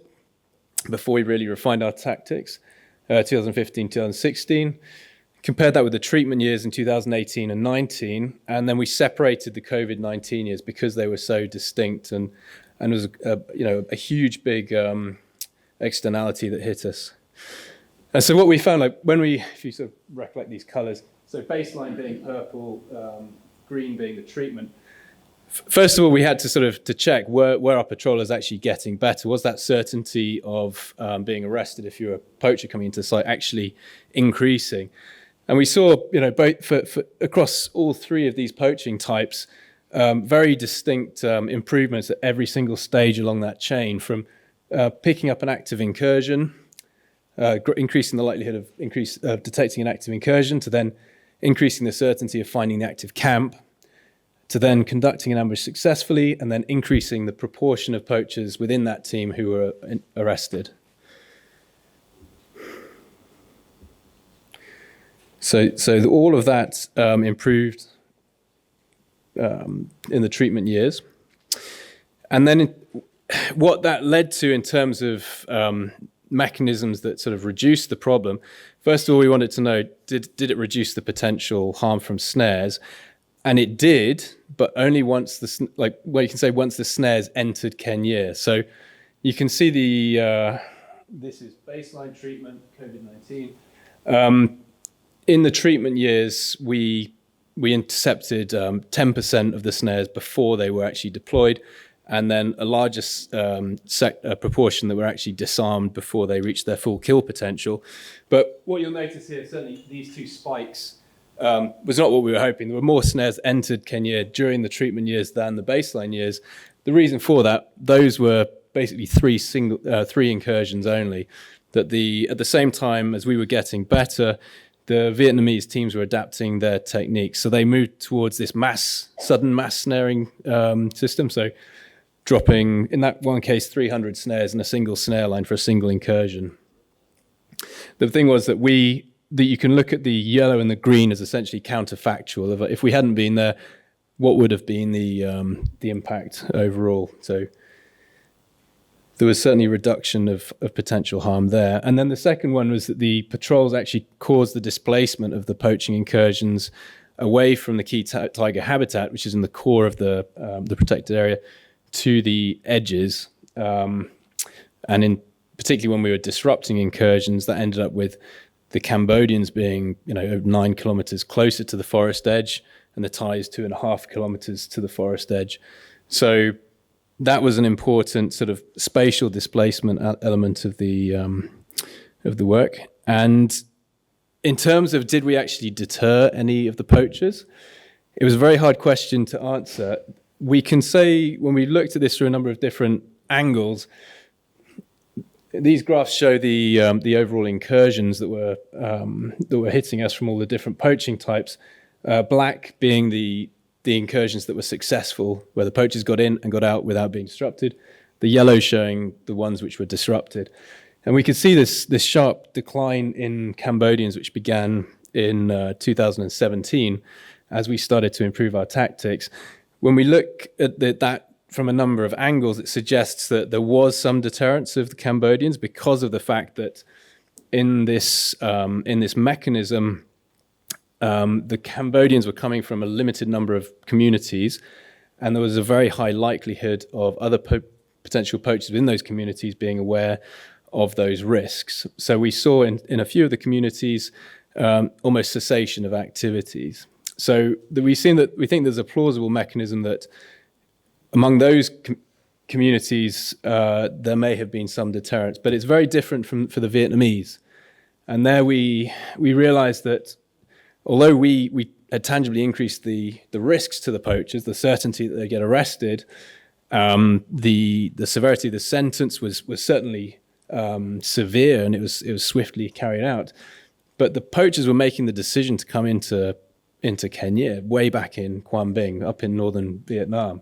before we really refined our tactics, 2015, 2016. Compared that with the treatment years in 2018 and 19, and then we separated the COVID-19 years because they were so distinct, and it was a huge big externality that hit us. And so what we found, if you sort of recollect these colors, so baseline being purple, green being the treatment. First of all, we had to check were our patrollers actually getting better. Was that certainty of being arrested if you're a poacher coming into the site actually increasing? And we saw, both for across all 3 of these poaching types, very distinct improvements at every single stage along that chain, from picking up an active incursion, increasing the likelihood of detecting an active incursion, to then increasing the certainty of finding the active camp, to then conducting an ambush successfully, and then increasing the proportion of poachers within that team who were arrested. So all of that improved in the treatment years. And then what that led to in terms of mechanisms that sort of reduce the problem. First of all, we wanted to know, did it reduce the potential harm from snares? And it did, but only once you can say once the snares entered Kenya. So you can see this is baseline treatment, COVID-19. In the treatment years, we intercepted 10% of the snares before they were actually deployed, and then a larger proportion that were actually disarmed before they reached their full kill potential. But what you'll notice here, certainly these two spikes, was not what we were hoping. There were more snares entered Kenya during the treatment years than the baseline years. The reason for that, those were basically three incursions only. That at the same time as we were getting better, the Vietnamese teams were adapting their techniques. So they moved towards this sudden mass snaring system. So dropping, in that one case, 300 snares in a single snare line for a single incursion. The thing was that you can look at the yellow and the green as essentially counterfactual. If we hadn't been there, what would have been the impact overall? So there was certainly a reduction of potential harm there. And then the second one was that the patrols actually caused the displacement of the poaching incursions away from the key tiger habitat, which is in the core of the protected area, to the edges. And in particularly when we were disrupting incursions, that ended up with the Cambodians being 9 kilometers closer to the forest edge, and the Thais 2.5 kilometers to the forest edge. So that was an important sort of spatial displacement element of the work. And in terms of did we actually deter any of the poachers, it was a very hard question to answer. We can say when we looked at this through a number of different angles, these graphs show the overall incursions that were hitting us from all the different poaching types. Black being the incursions that were successful, where the poachers got in and got out without being disrupted. The yellow showing the ones which were disrupted. And we could see this sharp decline in Cambodians, which began in 2017 as we started to improve our tactics. When we look at that from a number of angles, it suggests that there was some deterrence of the Cambodians because of the fact that in this mechanism, the Cambodians were coming from a limited number of communities, and there was a very high likelihood of other potential poachers within those communities being aware of those risks. So we saw in a few of the communities almost cessation of activities. So we think there's a plausible mechanism that among those communities there may have been some deterrence, but it's very different for the Vietnamese. And there we realized that although we had tangibly increased the risks to the poachers, the certainty that they get arrested, the severity of the sentence was certainly severe, and it was swiftly carried out. But the poachers were making the decision to come into Kenya way back in Quang Binh, up in northern Vietnam.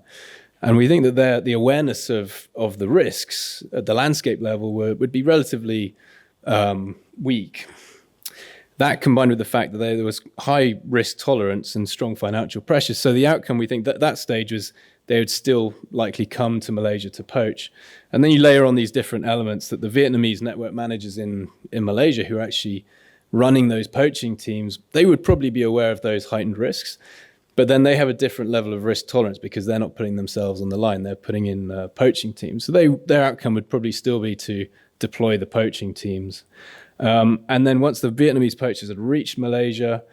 And we think that the awareness of the risks at the landscape level would be relatively weak. That combined with the fact that there was high risk tolerance and strong financial pressure. So the outcome, we think, that stage was they would still likely come to Malaysia to poach. And then you layer on these different elements that the Vietnamese network managers in Malaysia who are actually running those poaching teams, they would probably be aware of those heightened risks. But then they have a different level of risk tolerance because they're not putting themselves on the line. They're putting in poaching teams. So their outcome would probably still be to deploy the poaching teams. And then once the Vietnamese poachers had reached Malaysia,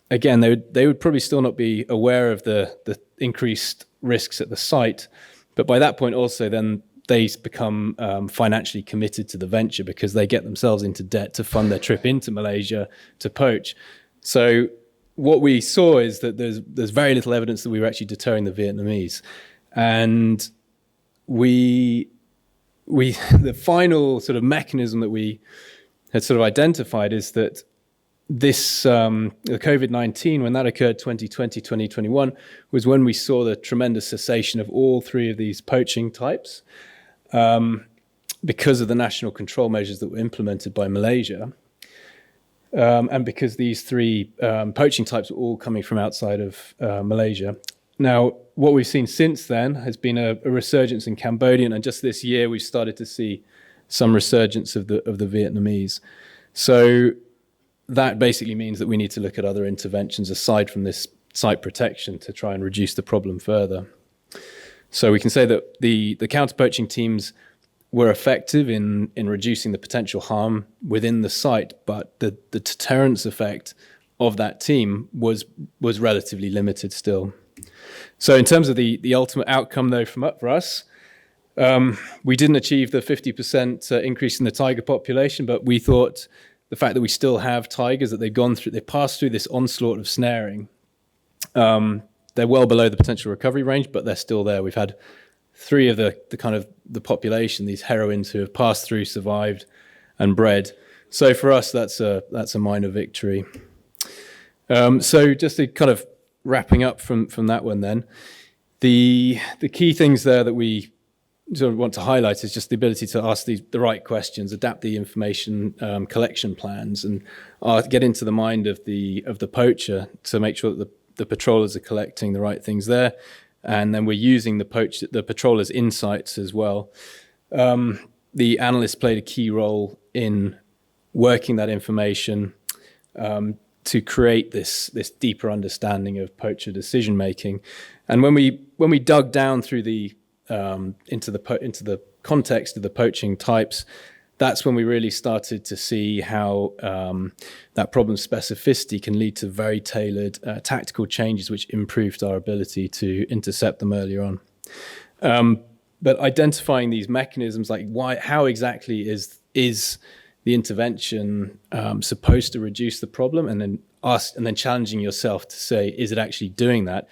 again, they would probably still not be aware of the increased risks at the site. But by that point also, then they become financially committed to the venture because they get themselves into debt to fund their trip into Malaysia to poach. So what we saw is that there's very little evidence that we were actually deterring the Vietnamese. And the final sort of mechanism that we had sort of identified is that this the COVID-19, when that occurred 2020, 2021, was when we saw the tremendous cessation of all three of these poaching types because of the national control measures that were implemented by Malaysia. And because these three poaching types were all coming from outside of Malaysia. Now, what we've seen since then has been a resurgence in Cambodian, and just this year we've started to see some resurgence of the Vietnamese. So that basically means that we need to look at other interventions aside from this site protection to try and reduce the problem further. So we can say that the counter-poaching teams were effective in reducing the potential harm within the site, but the deterrence effect of that team was relatively limited still. So in terms of the ultimate outcome, though, for us, we didn't achieve the 50% increase in the tiger population, but we thought the fact that we still have tigers, that they've passed through this onslaught of snaring, they're well below the potential recovery range, but they're still there. We've had 3 of the population, these heroines who have passed through, survived, and bred. So for us, that's a minor victory. So just to kind of wrapping up from that one, then the key things there that we sort of want to highlight is just the ability to ask the right questions, adapt the information collection plans, and get into the mind of the poacher to make sure that the patrollers are collecting the right things there, and then we're using the patrollers' insights as well. The analysts played a key role in working that information to create this deeper understanding of poacher decision making. And when we dug down through into the context of the poaching types, that's when we really started to see how that problem specificity can lead to very tailored tactical changes which improved our ability to intercept them earlier on. But identifying these mechanisms, like how exactly is the intervention supposed to reduce the problem, and then challenging yourself to say, is it actually doing that,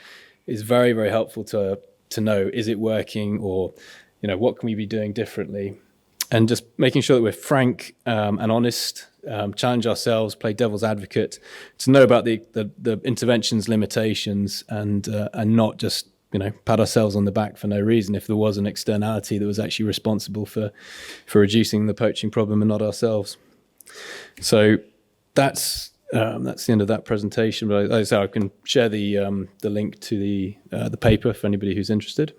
is very, very helpful to know, is it working, or what can we be doing differently? And just making sure that we're frank and honest, challenge ourselves, play devil's advocate, to know about the intervention's limitations, and not just pat ourselves on the back for no reason if there was an externality that was actually responsible for reducing the poaching problem and not ourselves. So that's the end of that presentation. But like I say, I can share the link to the paper for anybody who's interested.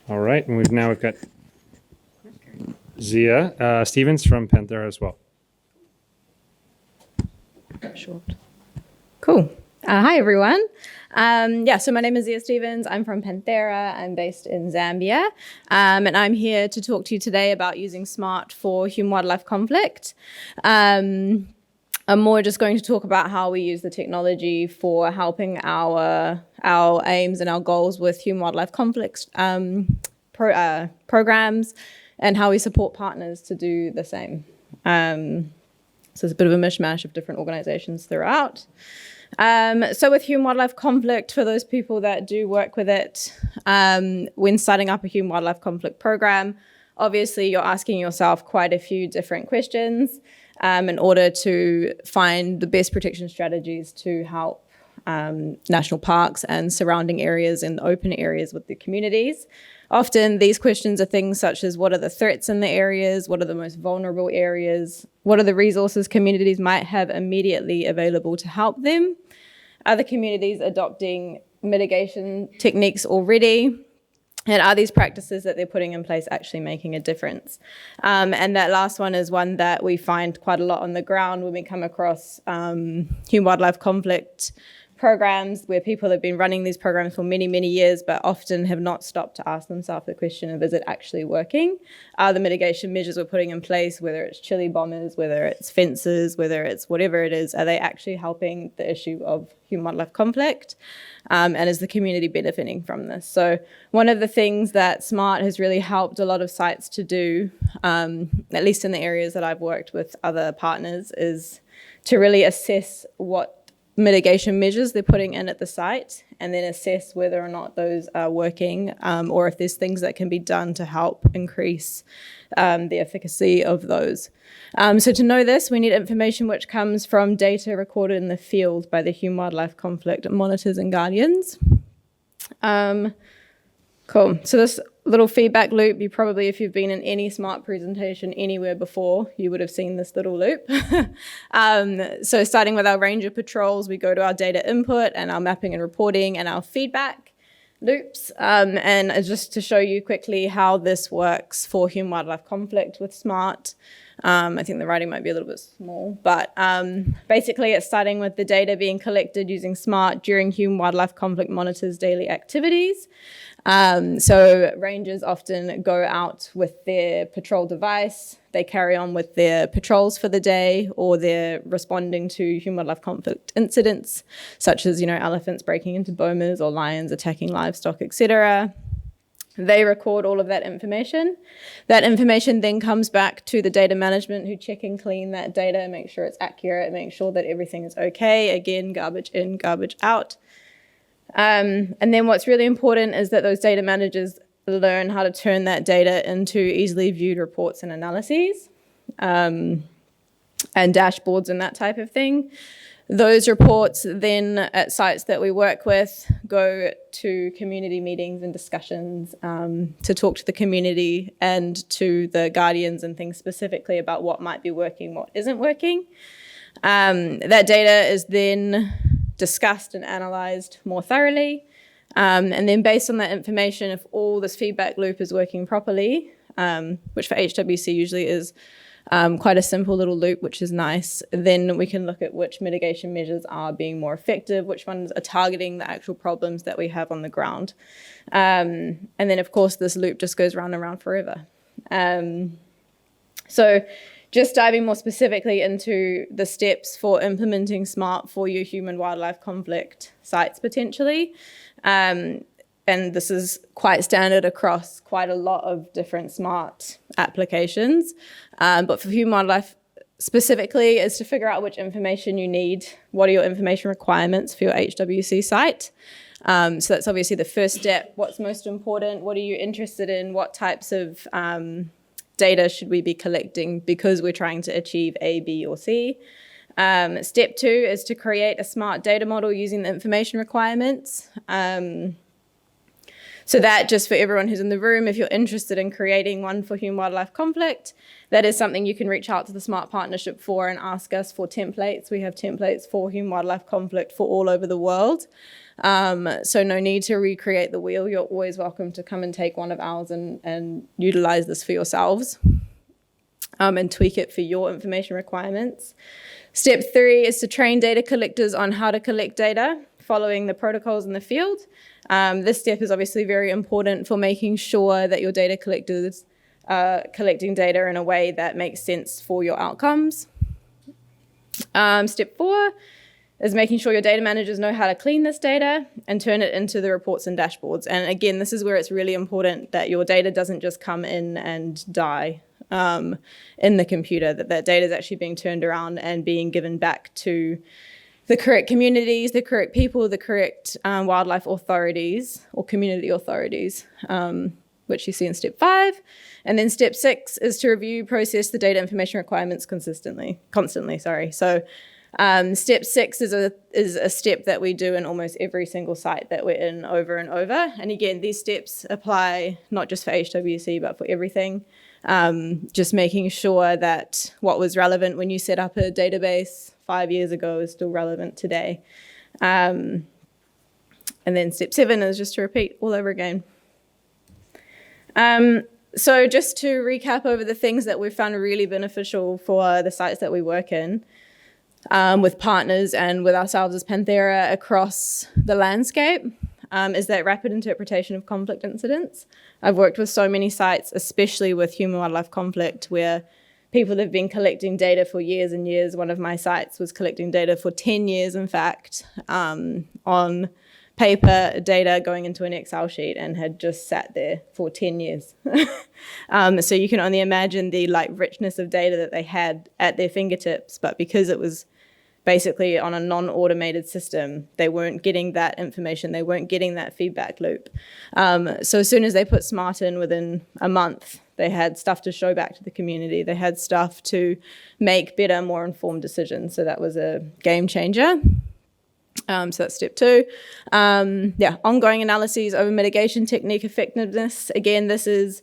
All right, and we've got Zia Stevens from Panthera as well. Short. Cool. Hi, everyone. So my name is Zia Stevens. I'm from Panthera. I'm based in Zambia. And I'm here to talk to you today about using SMART for human-wildlife conflict. I'm more just going to talk about how we use the technology for helping our aims and our goals with human-wildlife conflicts programs, and how we support partners to do the same. So it's a bit of a mishmash of different organizations throughout. So with human-wildlife conflict, for those people that do work with it, when starting up a human-wildlife conflict program, obviously you're asking yourself quite a few different questions in order to find the best protection strategies to help national parks and surrounding areas and open areas with the communities. Often these questions are things such as, what are the threats in the areas? What are the most vulnerable areas? What are the resources communities might have immediately available to help them? Are the communities adopting mitigation techniques already? And are these practices that they're putting in place actually making a difference? And that last one is one that we find quite a lot on the ground when we come across human-wildlife conflict programs, where people have been running these programs for many, many years, but often have not stopped to ask themselves the question of, is it actually working? Are the mitigation measures we're putting in place, whether it's chili bombers, whether it's fences, whether it's whatever it is, are they actually helping the issue of human-wildlife conflict? And is the community benefiting from this? So one of the things that SMART has really helped a lot of sites to do, at least in the areas that I've worked with other partners, is to really assess what mitigation measures they're putting in at the site, and then assess whether or not those are working, or if there's things that can be done to help increase the efficacy of those. So to know this, we need information which comes from data recorded in the field by the human-wildlife conflict monitors and guardians. Cool. So this little feedback loop, you probably, if you've been in any smart presentation anywhere before, you would have seen this little loop. So starting with our ranger patrols, we go to our data input and our mapping and reporting and our feedback loops. And just to show you quickly how this works for human-wildlife conflict with SMART. I think the writing might be a little bit small, but basically it's starting with the data being collected using SMART during human-wildlife conflict monitors daily activities. So rangers often go out with their patrol device, they carry on with their patrols for the day, or they're responding to human-wildlife conflict incidents, such as, elephants breaking into bomas or lions attacking livestock, etc. They record all of that information. That information then comes back to the data management who check and clean that data, make sure it's accurate, make sure that everything is okay. Again, garbage in, garbage out. And then what's really important is that those data managers learn how to turn that data into easily viewed reports and analyses, and dashboards and that type of thing. Those reports then at sites that we work with go to community meetings and discussions to talk to the community and to the guardians and things specifically about what might be working, what isn't working. That data is then discussed and analysed more thoroughly. And then based on that information, if all this feedback loop is working properly, which for HWC usually is quite a simple little loop, which is nice, then we can look at which mitigation measures are being more effective, which ones are targeting the actual problems that we have on the ground. And then, of course, this loop just goes round and round forever. So just diving more specifically into the steps for implementing SMART for your human-wildlife conflict sites potentially. And this is quite standard across quite a lot of different SMART applications. But for human-wildlife specifically is to figure out which information you need. What are your information requirements for your HWC site? So that's obviously the first step. What's most important? What are you interested in? What types of data should we be collecting because we're trying to achieve A, B, or C? Step 2 is to create a SMART data model using the information requirements. So that, just for everyone who's in the room, if you're interested in creating one for human-wildlife conflict, that is something you can reach out to the SMART Partnership for and ask us for templates. We have templates for human-wildlife conflict for all over the world. So no need to recreate the wheel. You're always welcome to come and take one of ours and utilize this for yourselves and tweak it for your information requirements. Step 3 is to train data collectors on how to collect data following the protocols in the field. This step is obviously very important for making sure that your data collectors are collecting data in a way that makes sense for your outcomes. Step 4 is making sure your data managers know how to clean this data and turn it into the reports and dashboards. And again, this is where it's really important that your data doesn't just come in and die in the computer, that data is actually being turned around and being given back to the correct communities, the correct people, the correct wildlife authorities or community authorities, which you see in step 5. And then step 6 is to review, process the data information requirements constantly. So step 6 is a step that we do in almost every single site that we're in over and over. And again, these steps apply not just for HWC, but for everything. Just making sure that what was relevant when you set up a database 5 years ago is still relevant today. And then step 7 is just to repeat all over again. So just to recap over the things that we've found really beneficial for the sites that we work in, with partners and with ourselves as Panthera across the landscape, is that rapid interpretation of conflict incidents. I've worked with so many sites, especially with human-wildlife conflict, where people have been collecting data for years and years. One of my sites was collecting data for 10 years, in fact, on paper data going into an Excel sheet and had just sat there for 10 years. So you can only imagine the richness of data that they had at their fingertips, but because it was basically on a non-automated system, they weren't getting that information, they weren't getting that feedback loop. So as soon as they put SMART in, within a month, they had stuff to show back to the community, they had stuff to make better, more informed decisions. So that was a game changer. So that's step 2. Ongoing analyses over mitigation technique effectiveness. Again, this is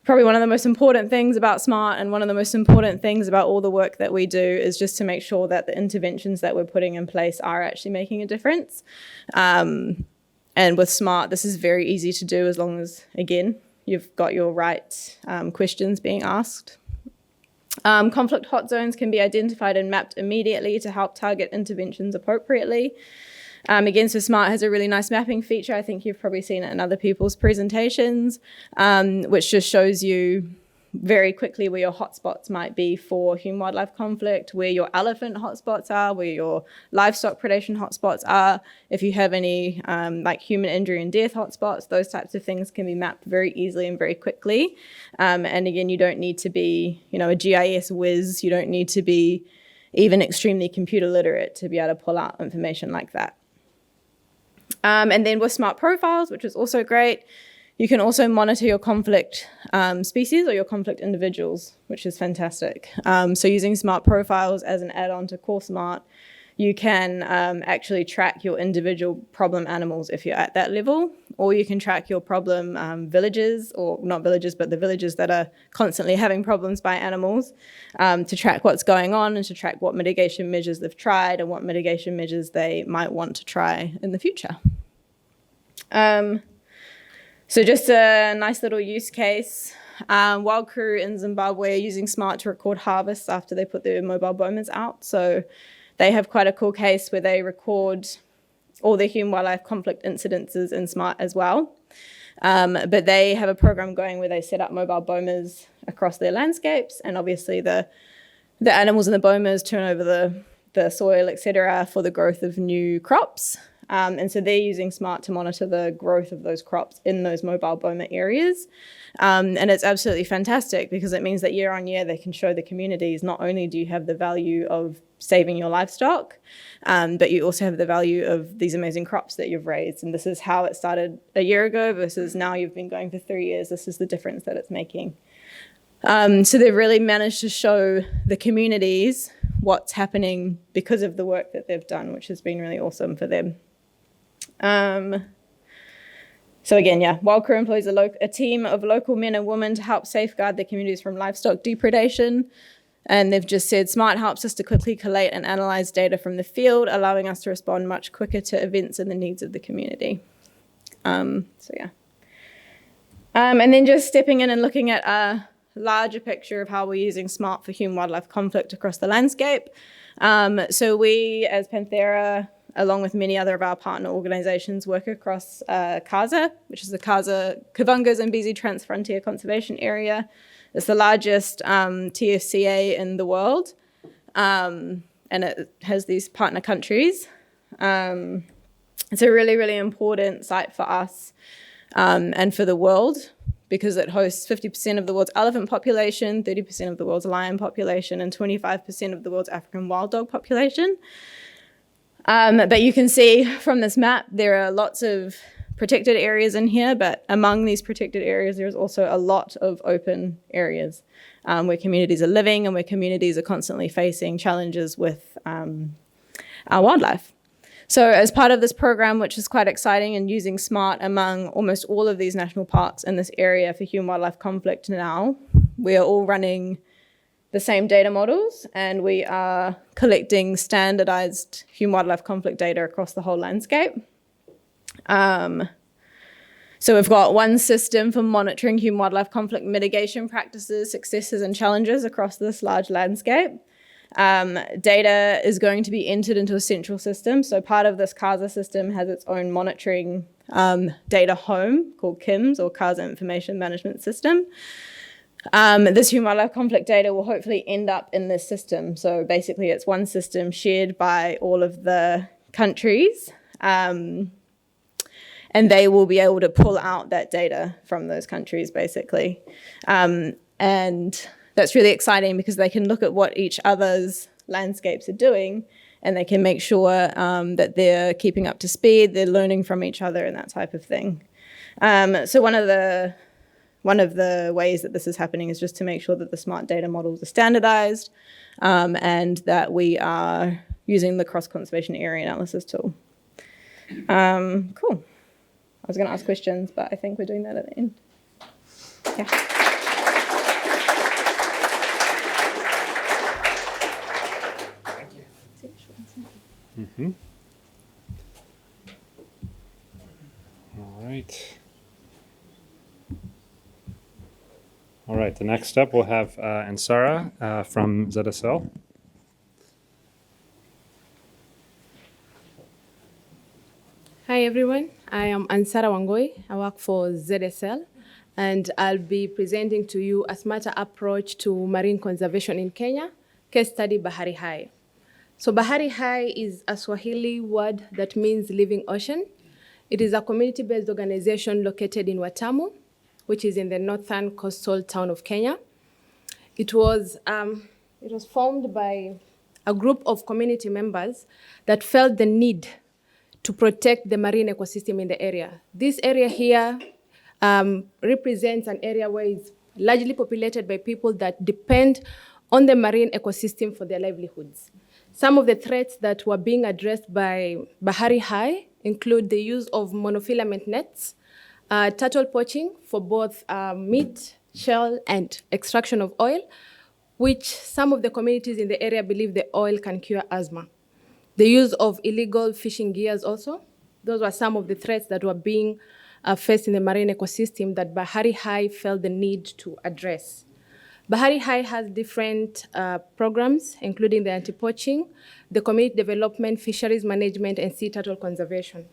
probably one of the most important things about SMART, and one of the most important things about all the work that we do is just to make sure that the interventions that we're putting in place are actually making a difference. And with SMART, this is very easy to do as long as, again, you've got your right questions being asked. Conflict hot zones can be identified and mapped immediately to help target interventions appropriately. Again, so SMART has a really nice mapping feature. I think you've probably seen it in other people's presentations, which just shows you very quickly where your hotspots might be for human-wildlife conflict, where your elephant hotspots are, where your livestock predation hotspots are. If you have any like human injury and death hotspots, those types of things can be mapped very easily and very quickly. And again, you don't need to be, a GIS whiz. You don't need to be even extremely computer literate to be able to pull out information like that. And then with SMART profiles, which is also great, you can also monitor your conflict species or your conflict individuals, which is fantastic. So using SMART profiles as an add-on to Core SMART, you can actually track your individual problem animals if you're at that level, or you can track your problem villages, or not villages, but the villages that are constantly having problems by animals, to track what's going on and to track what mitigation measures they've tried and what mitigation measures they might want to try in the future. So just a nice little use case. Wild crew in Zimbabwe are using SMART to record harvests after they put their mobile bomas out. So they have quite a cool case where they record all their human-wildlife conflict incidences in SMART as well. But they have a program going where they set up mobile bomas across their landscapes, and obviously the animals in the bomas turn over the soil, etc., for the growth of new crops. And so they're using SMART to monitor the growth of those crops in those mobile boma areas. And it's absolutely fantastic because it means that year on year they can show the communities not only do you have the value of saving your livestock, but you also have the value of these amazing crops that you've raised. And this is how it started a year ago versus now you've been going for 3 years. This is the difference that it's making. So they've really managed to show the communities what's happening because of the work that they've done, which has been really awesome for them. So again, Wild Crew employs a team of local men and women to help safeguard the communities from livestock depredation. And they've just said, SMART helps us to quickly collate and analyze data from the field, allowing us to respond much quicker to events and the needs of the community. And then just stepping in and looking at a larger picture of how we're using SMART for human-wildlife conflict across the landscape. So we, as Panthera, along with many other of our partner organizations, work across Kaza, which is the Kavango Zambezi Transfrontier Conservation Area. It's the largest TFCA in the world, and it has these partner countries. It's a really, really important site for us and for the world because it hosts 50% of the world's elephant population, 30% of the world's lion population, and 25% of the world's African wild dog population. But you can see from this map, there are lots of protected areas in here, but among these protected areas, there's also a lot of open areas where communities are living and where communities are constantly facing challenges with our wildlife. So as part of this program, which is quite exciting and using SMART among almost all of these national parks in this area for human-wildlife conflict now, we are all running the same data models, and we are collecting standardized human-wildlife conflict data across the whole landscape. So we've got one system for monitoring human-wildlife conflict mitigation practices, successes, and challenges across this large landscape. Data is going to be entered into a central system. So part of this Kaza system has its own monitoring data home called KIMS, or Kaza Information Management System. This human-wildlife conflict data will hopefully end up in this system. So basically it's one system shared by all of the countries, and they will be able to pull out that data from those countries, basically. And that's really exciting because they can look at what each other's landscapes are doing, and they can make sure that they're keeping up to speed, they're learning from each other and that type of thing. So one of the ways that this is happening is just to make sure that the SMART data models are standardized and that we are using the cross-conservation area analysis tool. Cool. I was going to ask questions, but I think we're doing that at the end. Yeah. All right. All right, the next up we'll have Annsarah from ZSL. Hi everyone, I am Annsarah Wangoi. I work for ZSL and I'll be presenting to you a smarter approach to marine conservation in Kenya, case study Bahari Hai. So Bahari Hai is a Swahili word that means living ocean. It is a community-based organization located in Watamu, which is in the northern coastal town of Kenya. It was formed by a group of community members that felt the need to protect the marine ecosystem in the area. This area here represents an area where it's largely populated by people that depend on the marine ecosystem for their livelihoods. Some of the threats that were being addressed by Bahari Hai include the use of monofilament nets, turtle poaching for both meat, shell, and extraction of oil, which some of the communities in the area believe the oil can cure asthma. The use of illegal fishing gears also. Those were some of the threats that were being faced in the marine ecosystem that Bahari Hai felt the need to address. Bahari Hai has different programs, including the anti-poaching, the community development, fisheries management, and sea turtle conservation.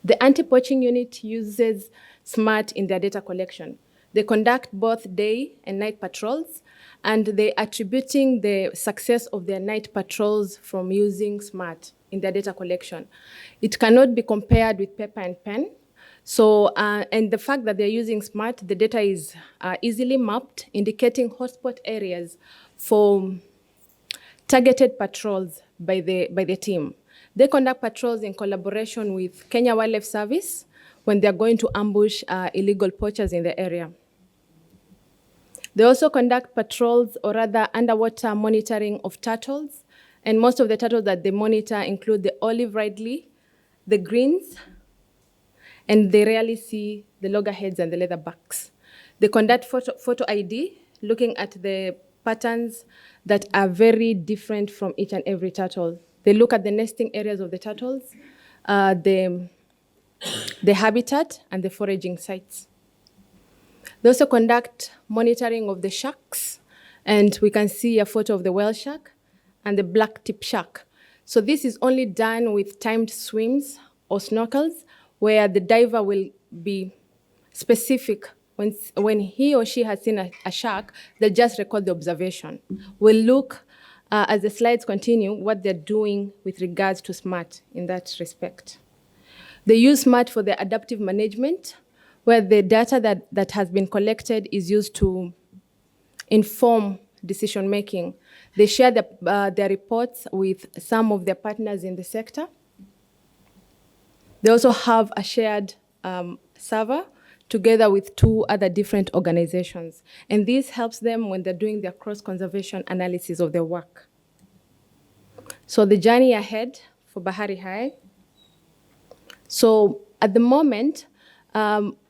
The anti-poaching unit uses SMART in their data collection. They conduct both day and night patrols, and they're attributing the success of their night patrols from using SMART in their data collection. It cannot be compared with paper and pen. So, and the fact that they're using SMART, the data is easily mapped, indicating hotspot areas for targeted patrols by the team. They conduct patrols in collaboration with Kenya Wildlife Service when they're going to ambush illegal poachers in the area. They also conduct patrols, or rather underwater monitoring of turtles, and most of the turtles that they monitor include the olive ridley, the greens, and they rarely see the loggerheads and the leatherbacks. They conduct photo ID, looking at the patterns that are very different from each and every turtle. They look at the nesting areas of the turtles, the habitat, and the foraging sites. They also conduct monitoring of the sharks, and we can see a photo of the whale shark and the black tip shark. So this is only done with timed swims or snorkels, where the diver will be specific. When he or she has seen a shark, they'll just record the observation. We'll look, as the slides continue, what they're doing with regards to SMART in that respect. They use SMART for the adaptive management, where the data that has been collected is used to inform decision-making. They share their reports with some of their partners in the sector. They also have a shared server together with 2 other different organizations. And this helps them when they're doing their cross-conservation analysis of their work. So the journey ahead for Bahari Hai. So at the moment,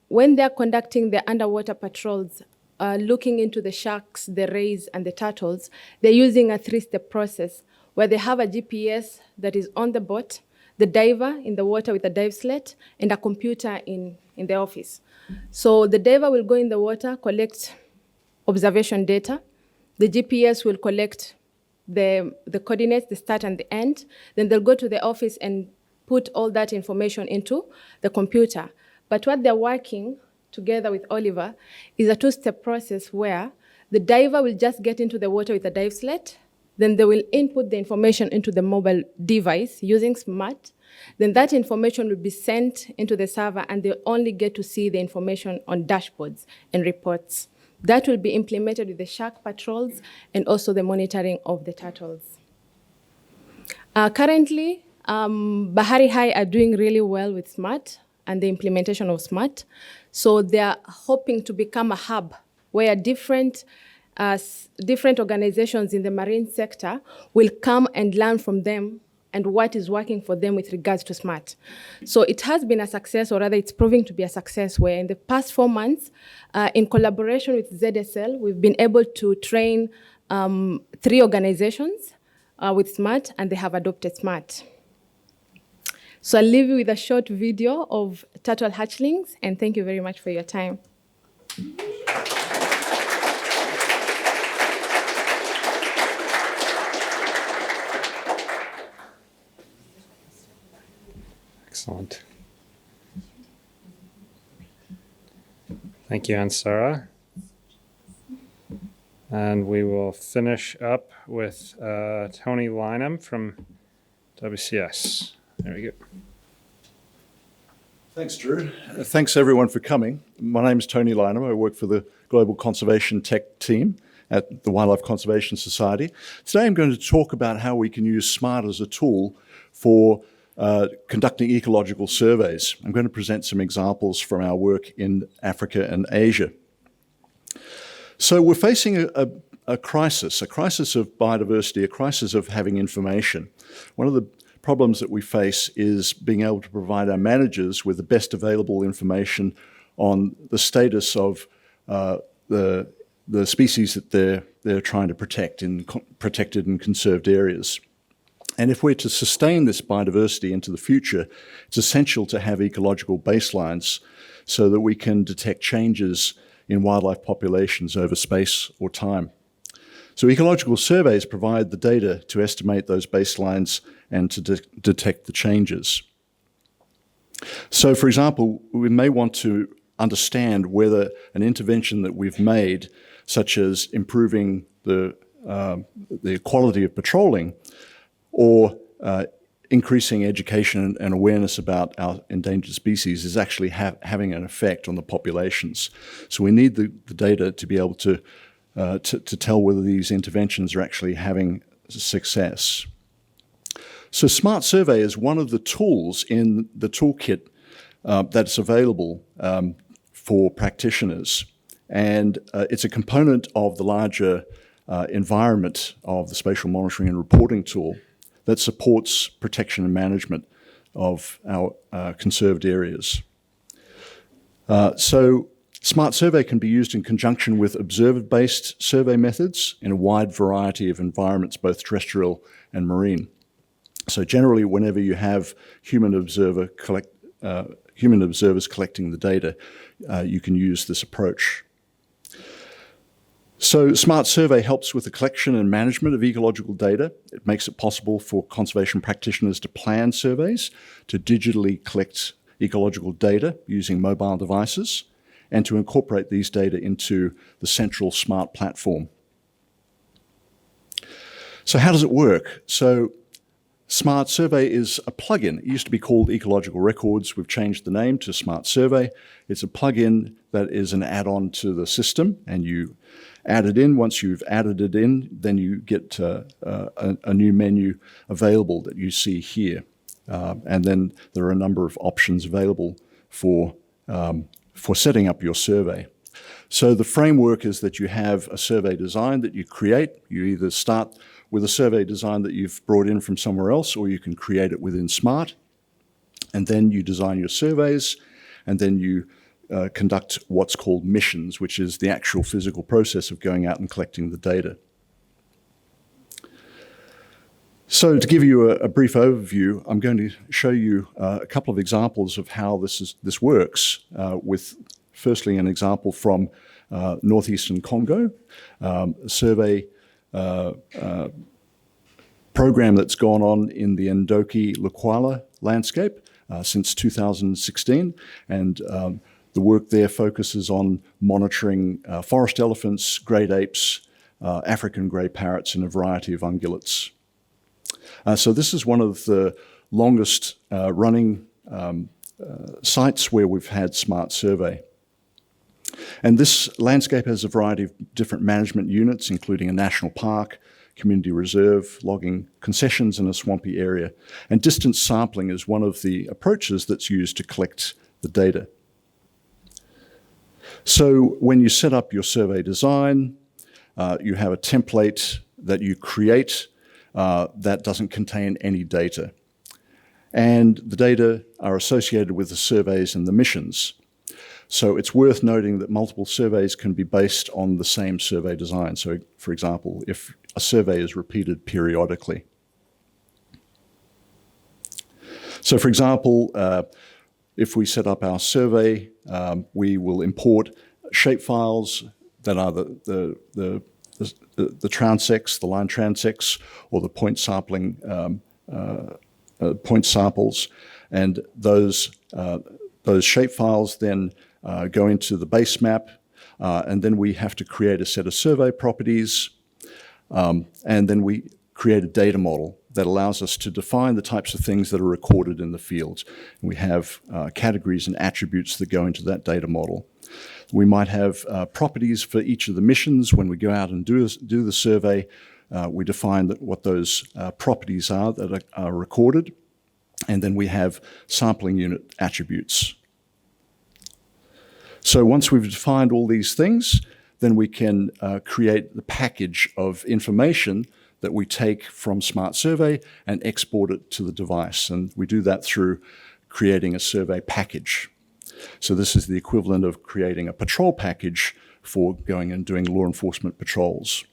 when they're conducting their underwater patrols, looking into the sharks, the rays, and the turtles, they're using a 3-step process where they have a GPS that is on the boat, the diver in the water with a dive sled, and a computer in the office. So the diver will go in the water, collect observation data. The GPS will collect the coordinates, the start and the end. Then they'll go to the office and put all that information into the computer. But what they're working together with Oliver is a 2-step process where the diver will just get into the water with a dive sled. Then they will input the information into the mobile device using SMART. Then that information will be sent into the server, and they'll only get to see the information on dashboards and reports. That will be implemented with the shark patrols and also the monitoring of the turtles. Currently, Bahari Hai are doing really well with SMART and the implementation of SMART. So they are hoping to become a hub where different different organizations in the marine sector will come and learn from them and what is working for them with regards to SMART. So it has been a success, or rather it's proving to be a success, where in the past 4 months, in collaboration with ZSL, we've been able to train 3 organizations with SMART, and they have adopted SMART. So I'll leave you with a short video of turtle hatchlings, and thank you very much for your time. Excellent. Thank you, Annsarah. And we will finish up with Tony Lynam from WCS. There we go. Thanks, Drew. Thanks, everyone, for coming. My name is Tony Lynam. I work for the Global Conservation Tech team at the Wildlife Conservation Society. Today I'm going to talk about how we can use SMART as a tool for conducting ecological surveys. I'm going to present some examples from our work in Africa and Asia. So we're facing a crisis of biodiversity, a crisis of having information. One of the problems that we face is being able to provide our managers with the best available information on the status of the species that they're trying to protect in protected and conserved areas. And if we're to sustain this biodiversity into the future, it's essential to have ecological baselines so that we can detect changes in wildlife populations over space or time. So ecological surveys provide the data to estimate those baselines and to detect the changes. So, for example, we may want to understand whether an intervention that we've made, such as improving the quality of patrolling, or increasing education and awareness about our endangered species, is actually having an effect on the populations. So we need the data to be able to tell whether these interventions are actually having success. So SMART Survey is one of the tools in the toolkit that's available for practitioners. And it's a component of the larger environment of the spatial monitoring and reporting tool that supports protection and management of our conserved areas. So SMART Survey can be used in conjunction with observer-based survey methods in a wide variety of environments, both terrestrial and marine. So generally, whenever you have human observers collecting the data, you can use this approach. So SMART Survey helps with the collection and management of ecological data. It makes it possible for conservation practitioners to plan surveys, to digitally collect ecological data using mobile devices, and to incorporate these data into the central SMART platform. So how does it work? So SMART Survey is a plugin. It used to be called Ecological Records. We've changed the name to SMART Survey. It's a plugin that is an add-on to the system, and you add it in. Once you've added it in, then you get a new menu available that you see here. And then there are a number of options available for setting up your survey. So the framework is that you have a survey design that you create. You either start with a survey design that you've brought in from somewhere else, or you can create it within SMART. And then you design your surveys, and then you conduct what's called missions, which is the actual physical process of going out and collecting the data. So to give you a brief overview, I'm going to show you a couple of examples of how this works, with firstly an example from northeastern Congo, a survey program that's gone on in the Ndoki-Lukwala landscape since 2016, and the work there focuses on monitoring forest elephants, great apes, African grey parrots, and a variety of ungulates. So this is one of the longest running sites where we've had SMART Survey. And this landscape has a variety of different management units, including a national park, community reserve, logging concessions, and a swampy area. And distance sampling is one of the approaches that's used to collect the data. So when you set up your survey design, you have a template that you create that doesn't contain any data. And the data are associated with the surveys and the missions. So it's worth noting that multiple surveys can be based on the same survey design. So, for example, if a survey is repeated periodically. So, for example, if we set up our survey, we will import shapefiles that are the transects, the line transects, or the point sampling point samples, and those shapefiles then go into the base map, and then we have to create a set of survey properties, and then we create a data model that allows us to define the types of things that are recorded in the fields. And we have categories and attributes that go into that data model. We might have properties for each of the missions. When we go out and do the survey, we define what those properties are that are recorded, and then we have sampling unit attributes. So once we've defined all these things, then we can create the package of information that we take from Smart Survey and export it to the device. And we do that through creating a survey package. So this is the equivalent of creating a patrol package for going and doing law enforcement patrols.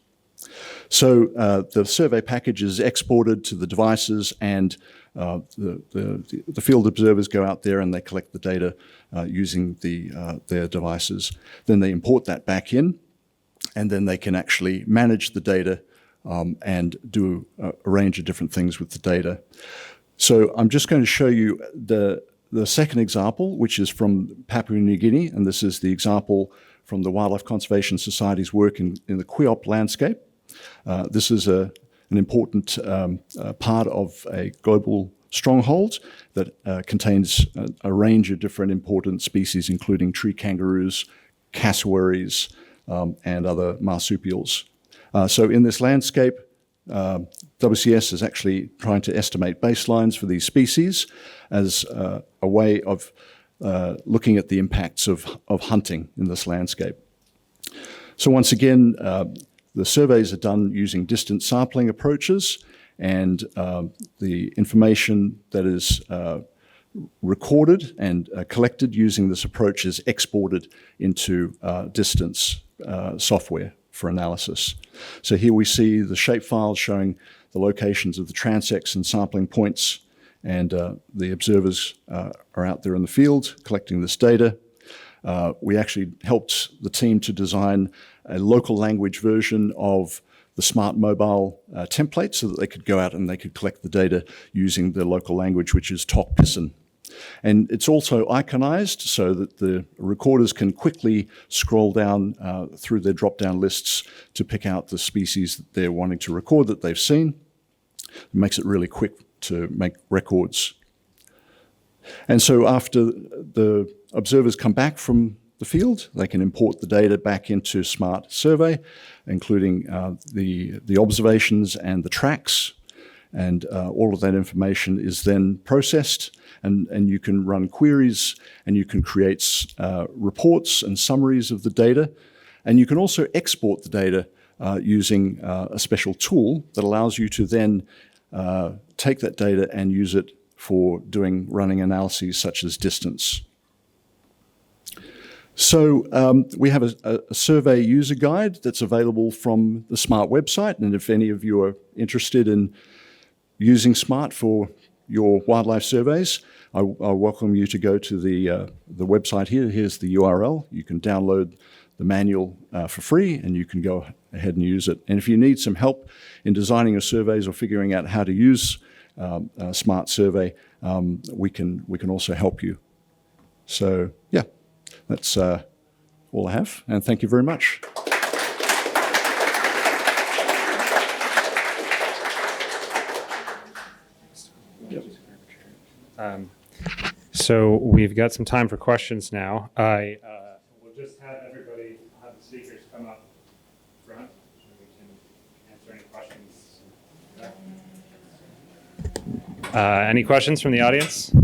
So the survey package is exported to the devices, and the field observers go out there and they collect the data using their devices. Then they import that back in, and then they can actually manage the data and do a range of different things with the data. So I'm just going to show you the second example, which is from Papua New Guinea, and this is the example from the Wildlife Conservation Society's work in the Quiop landscape. This is an important part of a global stronghold that contains a range of different important species, including tree kangaroos, cassowaries, and other marsupials. So in this landscape, WCS is actually trying to estimate baselines for these species as a way of looking at the impacts of hunting in this landscape. So once again, the surveys are done using distance sampling approaches, and the information that is recorded and collected using this approach is exported into distance software for analysis. So here we see the shapefiles showing the locations of the transects and sampling points, and the observers are out there in the field collecting this data. We actually helped the team to design a local language version of the Smart Mobile template so that they could go out and they could collect the data using the local language, which is Tok Pisin. And it's also iconized so that the recorders can quickly scroll down through their drop-down lists to pick out the species that they're wanting to record that they've seen. It makes it really quick to make records. And so after the observers come back from the field, they can import the data back into Smart Survey, including the observations and the tracks. And all of that information is then processed, and you can run queries, and you can create reports and summaries of the data. And you can also export the data using a special tool that allows you to then take that data and use it for running analyses such as distance. So we have a survey user guide that's available from the SMART website, and if any of you are interested in using SMART for your wildlife surveys, I welcome you to go to the website here. Here's the URL. You can download the manual for free, and you can go ahead and use it. And if you need some help in designing your surveys or figuring out how to use a SMART survey, we can also help you. So yeah, that's all I have, and thank you very much. So we've got some time for questions now. I will just have everybody, have the speakers come up front, so we can answer any questions. Any questions from the audience?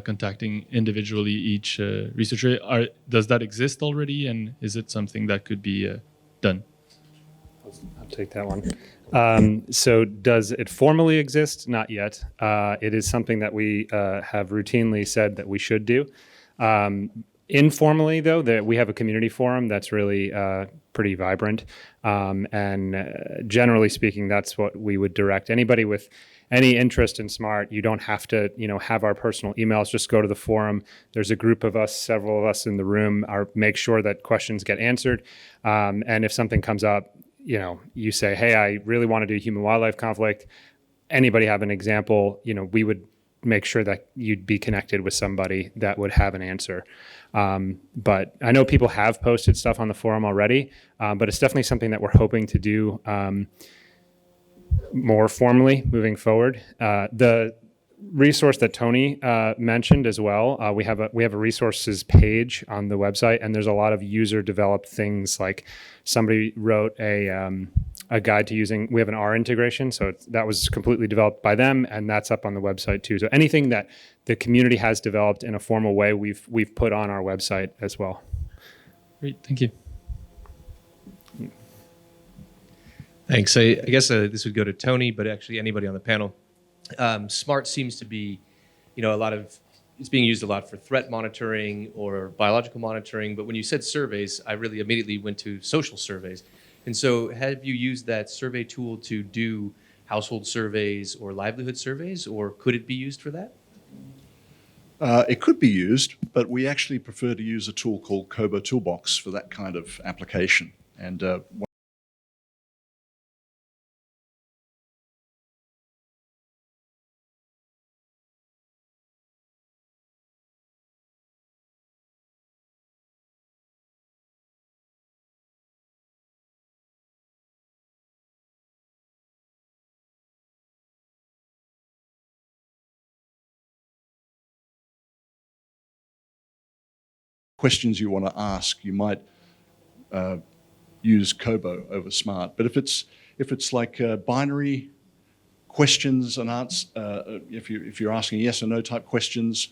contacting individually each researcher. Does that exist already, and is it something that could be done? I'll take that one. So does it formally exist? Not yet. It is something that we have routinely said that we should do. Informally, though, that we have a community forum that's really pretty vibrant. And generally speaking, that's what we would direct anybody with any interest in SMART. You don't have to, have our personal emails. Just go to the forum. There's a group of us, several of us in the room, make sure that questions get answered. And if something comes up, you say, hey, I really want to do human-wildlife conflict. Anybody have an example? We would make sure that you'd be connected with somebody that would have an answer. But I know people have posted stuff on the forum already, but it's definitely something that we're hoping to do more formally moving forward. The resource that Tony mentioned as well, we have a resources page on the website, and there's a lot of user developed things, like somebody wrote a guide to using, we have an R integration, so that was completely developed by them, and that's up on the website too. So anything that the community has developed in a formal way, we've put on our website as well. Great, thank you. Thanks. I guess this would go to Tony, but actually anybody on the panel. SMART seems to be, it's being used a lot for threat monitoring or biological monitoring. But when you said surveys, I really immediately went to social surveys. And so have you used that survey tool to do household surveys or livelihood surveys, or could it be used for that? It could be used, but we actually prefer to use a tool called Kobo Toolbox for that kind of application. And questions you want to ask, you might use Kobo over SMART. But if it's like binary questions and answers, if you're asking yes or no type questions,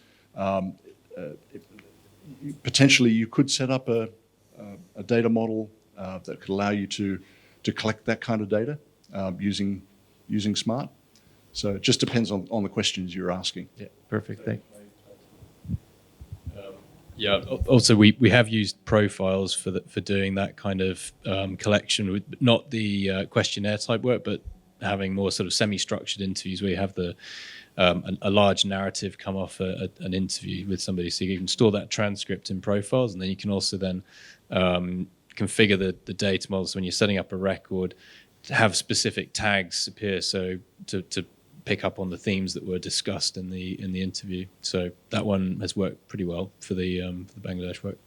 potentially you could set up a data model that could allow you to collect that kind of data using SMART. So it just depends on the questions you're asking. Yeah, perfect. Thank you. Yeah. Also, we have used profiles for doing that kind of collection, with not the questionnaire type work, but having more sort of semi-structured interviews where you have a large narrative come off an interview with somebody. So you can store that transcript in profiles, and then you can also then configure the data models when you're setting up a record to have specific tags appear, so to pick up on the themes that were discussed in the interview. So that one has worked pretty well for the Bangladesh work.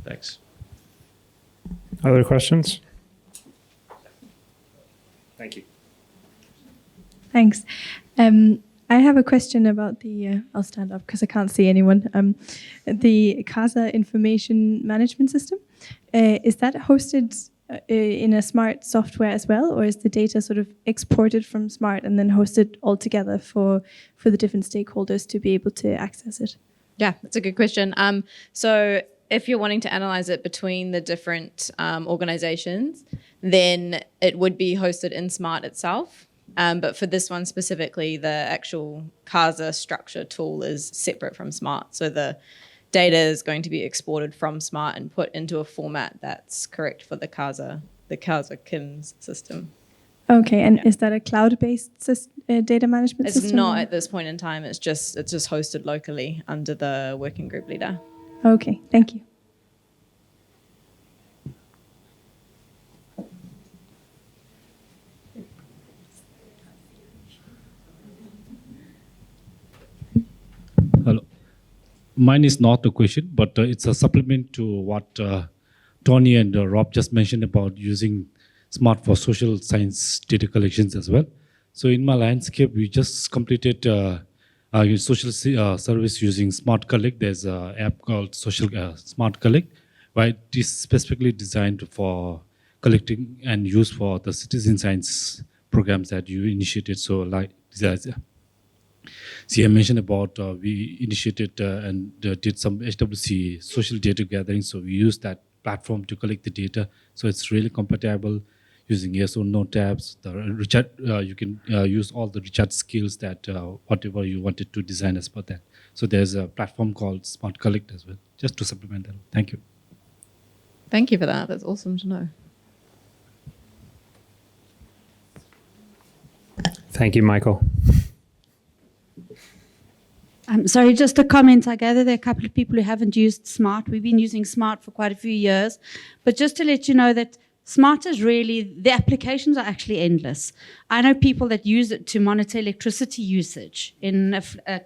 Thanks. Other questions? Thank you. Thanks. I have a question about the, I'll stand up because I can't see anyone, the CASA information management system. Is that hosted in a SMART software as well, or is the data sort of exported from SMART and then hosted all together for the different stakeholders to be able to access it? Yeah, that's a good question. So if you're wanting to analyze it between the different organizations, then it would be hosted in SMART itself. But for this one specifically, the actual CASA structure tool is separate from SMART. So the data is going to be exported from SMART and put into a format that's correct for the CASA KIMS system. Okay, and is that a cloud-based data management system? It's not at this point in time. It's just hosted locally under the working group leader. Okay, thank you. Hello. Mine is not a question, but it's a supplement to what Tony and Rob just mentioned about using SMART for social science data collections as well. So in my landscape, we just completed a social service using Smart Collect. There's an app called Smart Collect, right? It is specifically designed for collecting and used for the citizen science programs that you initiated. So See, I mentioned about we initiated and did some HWC social data gathering. So we used that platform to collect the data. So it's really compatible using yes or no tabs. The Richard, you can use all the Richard skills that whatever you wanted to design as per that. So there's a platform called Smart Collect as well, just to supplement that. Thank you. Thank you for that. That's awesome to know. Thank you, Michael. Sorry, just a comment. I gather there are a couple of people who haven't used Smart. We've been using Smart for quite a few years. But just to let you know that Smart is really, the applications are actually endless. I know people that use it to monitor electricity usage in a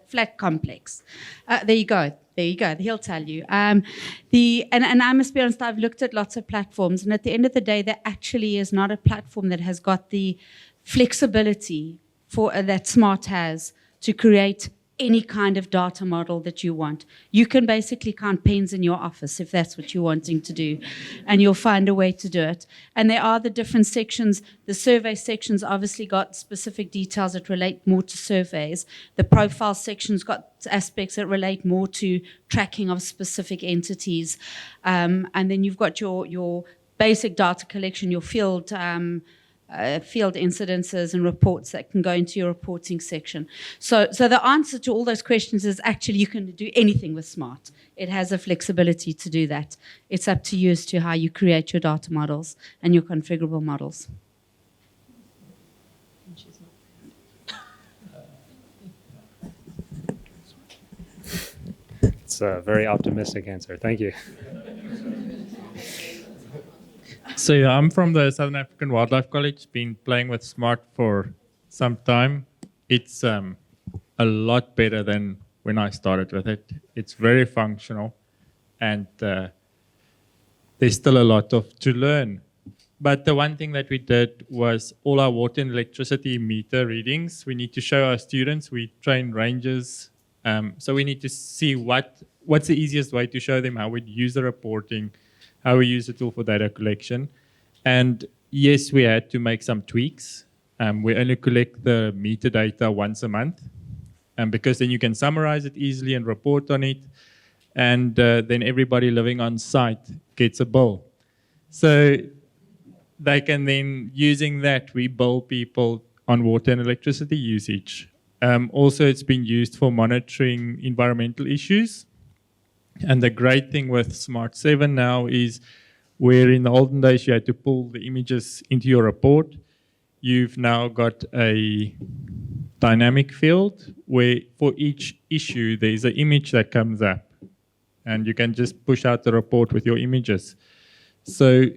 flat complex. There you go. There you go. He'll tell you. And I must be honest, I've looked at lots of platforms, and at the end of the day, there actually is not a platform that has got the flexibility for that Smart has to create any kind of data model that you want. You can basically count pens in your office if that's what you're wanting to do, and you'll find a way to do it. And there are the different sections. The survey sections obviously got specific details that relate more to surveys. The profile section's got aspects that relate more to tracking of specific entities. And then you've got your basic data collection, your field incidences and reports that can go into your reporting section. So the answer to all those questions is actually you can do anything with Smart. It has a flexibility to do that. It's up to you as to how you create your data models and your configurable models. It's a very optimistic answer. Thank you. So yeah, I'm from the Southern African Wildlife College, been playing with Smart for some time. It's a lot better than when I started with it. It's very functional, and there's still a lot to learn. But the one thing that we did was all our water and electricity meter readings, we need to show our students. We train rangers, so we need to see what's the easiest way to show them how we use the reporting, how we use the tool for data collection. And yes, we had to make some tweaks. We only collect the metadata once a month, because then you can summarize it easily and report on it. And then everybody living on site gets a bill. So they can then, using that, we bill people on water and electricity usage. Also, it's been used for monitoring environmental issues. And the great thing with Smart 7 now is where in the olden days you had to pull the images into your report, you've now got a dynamic field where for each issue there's an image that comes up. And you can just push out the report with your images. So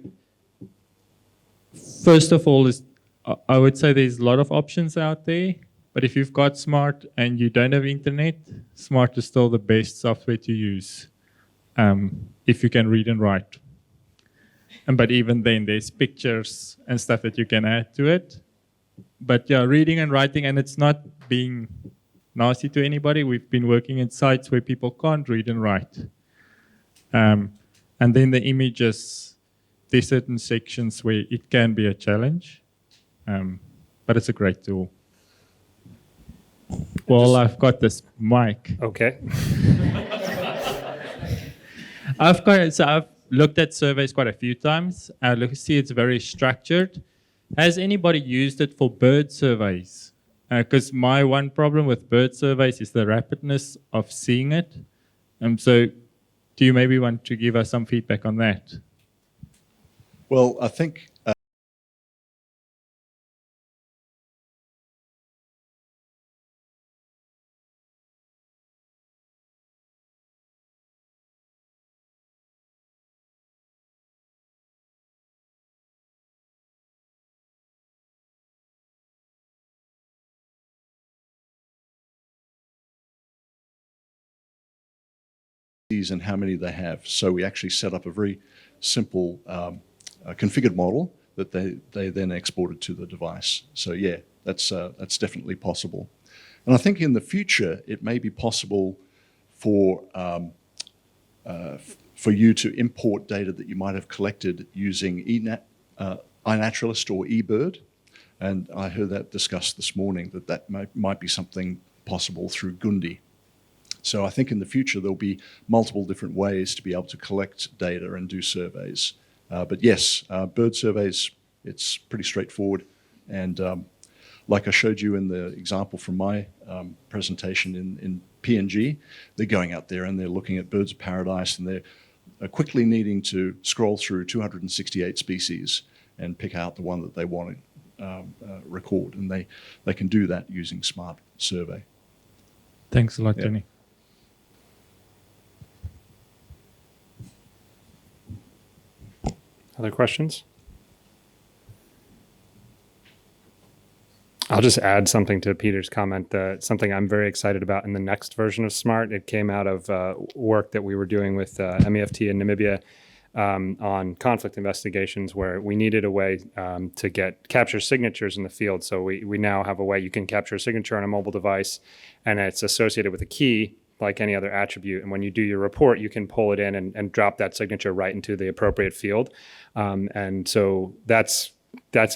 first of all, I would say there's a lot of options out there. But if you've got Smart and you don't have internet, Smart is still the best software to use if you can read and write. But even then, there's pictures and stuff that you can add to it. But yeah, reading and writing, and it's not being nasty to anybody. We've been working in sites where people can't read and write. And then the images, there's certain sections where it can be a challenge, but it's a great tool. Well, I've got this mic. Okay. I've looked at surveys quite a few times. See, it's very structured. Has anybody used it for bird surveys? Because my one problem with bird surveys is the rapidness of seeing it. So do you maybe want to give us some feedback on that? Well, I think and how many they have. So we actually set up a very simple configured model that they then exported to the device. So yeah, that's definitely possible. And I think in the future, it may be possible for you to import data that you might have collected using iNaturalist or eBird. And I heard that discussed this morning, that might be something possible through Gundi. So I think in the future there'll be multiple different ways to be able to collect data and do surveys. But yes, bird surveys, it's pretty straightforward. And like I showed you in the example from my presentation in PNG, they're going out there and they're looking at birds of paradise, and they're quickly needing to scroll through 268 species and pick out the one that they want to record. And they can do that using Smart Survey. Thanks a lot, Tony. Other questions? I'll just add something to Peter's comment, something I'm very excited about in the next version of SMART. It came out of work that we were doing with MEFT in Namibia on conflict investigations, where we needed a way to capture signatures in the field. So we now have a way you can capture a signature on a mobile device, and it's associated with a key like any other attribute. And when you do your report, you can pull it in and drop that signature right into the appropriate field. And so that's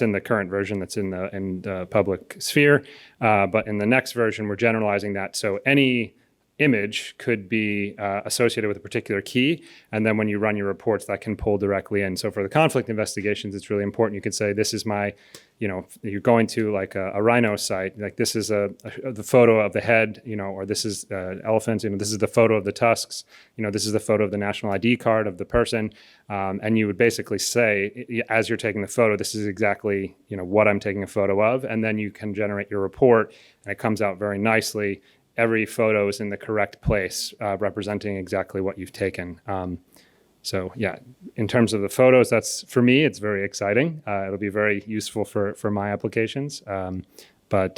in the current version, that's in the public sphere. But in the next version, we're generalizing that. So any image could be associated with a particular key. And then when you run your reports, that can pull directly in. So for the conflict investigations, it's really important. You could say, this is my, you're going to like a rhino site, like this is the photo of the head, or this is elephants, this is the photo of the tusks, this is the photo of the national ID card of the person. And you would basically say, as you're taking the photo, this is exactly, what I'm taking a photo of. And then you can generate your report, and it comes out very nicely. Every photo is in the correct place, representing exactly what you've taken. So yeah, in terms of the photos, that's, for me, it's very exciting. It'll be very useful for my applications. But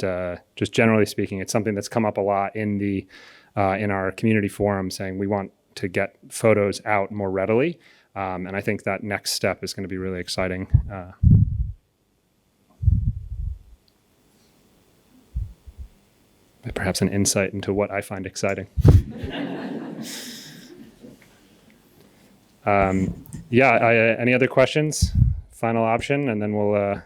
just generally speaking, it's something that's come up a lot in our community forum, saying we want to get photos out more readily. And I think that next step is going to be really exciting. Perhaps an insight into what I find exciting. Any other questions? Final option, and then we'll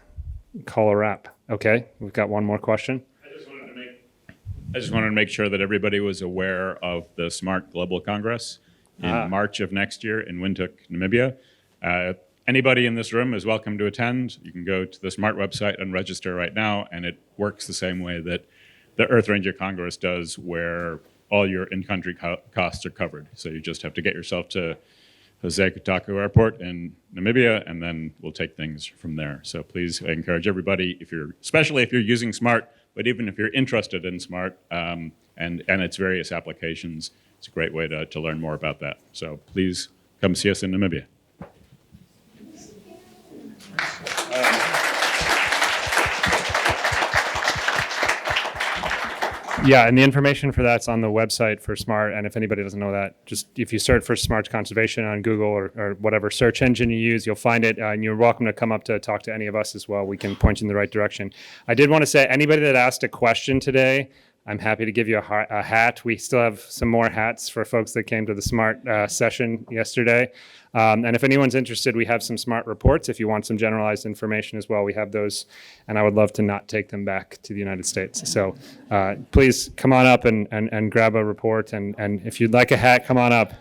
call a wrap. Okay, we've got one more question. I just wanted to make sure that everybody was aware of the SMART Global Congress in March of next year in Windhoek, Namibia. Anybody in this room is welcome to attend. You can go to the SMART website and register right now, and it works the same way that the EarthRanger Congress does, where all your in-country costs are covered. So you just have to get yourself to Jose Kutako Airport in Namibia, and then we'll take things from there. So please, I encourage everybody, especially if you're using SMART, but even if you're interested in SMART and its various applications, it's a great way to learn more about that. So please come see us in Namibia. Yeah, and the information for that's on the website for SMART. And if anybody doesn't know that, just if you search for SMART Conservation on Google or whatever search engine you use, you'll find it. And you're welcome to come up to talk to any of us as well. We can point you in the right direction. I did want to say, anybody that asked a question today, I'm happy to give you a hat. We still have some more hats for folks that came to the SMART session yesterday. And if anyone's interested, we have some SMART reports. If you want some generalized information as well, we have those. And I would love to not take them back to the United States. So please come on up and grab a report. And if you'd like a hat, come on up.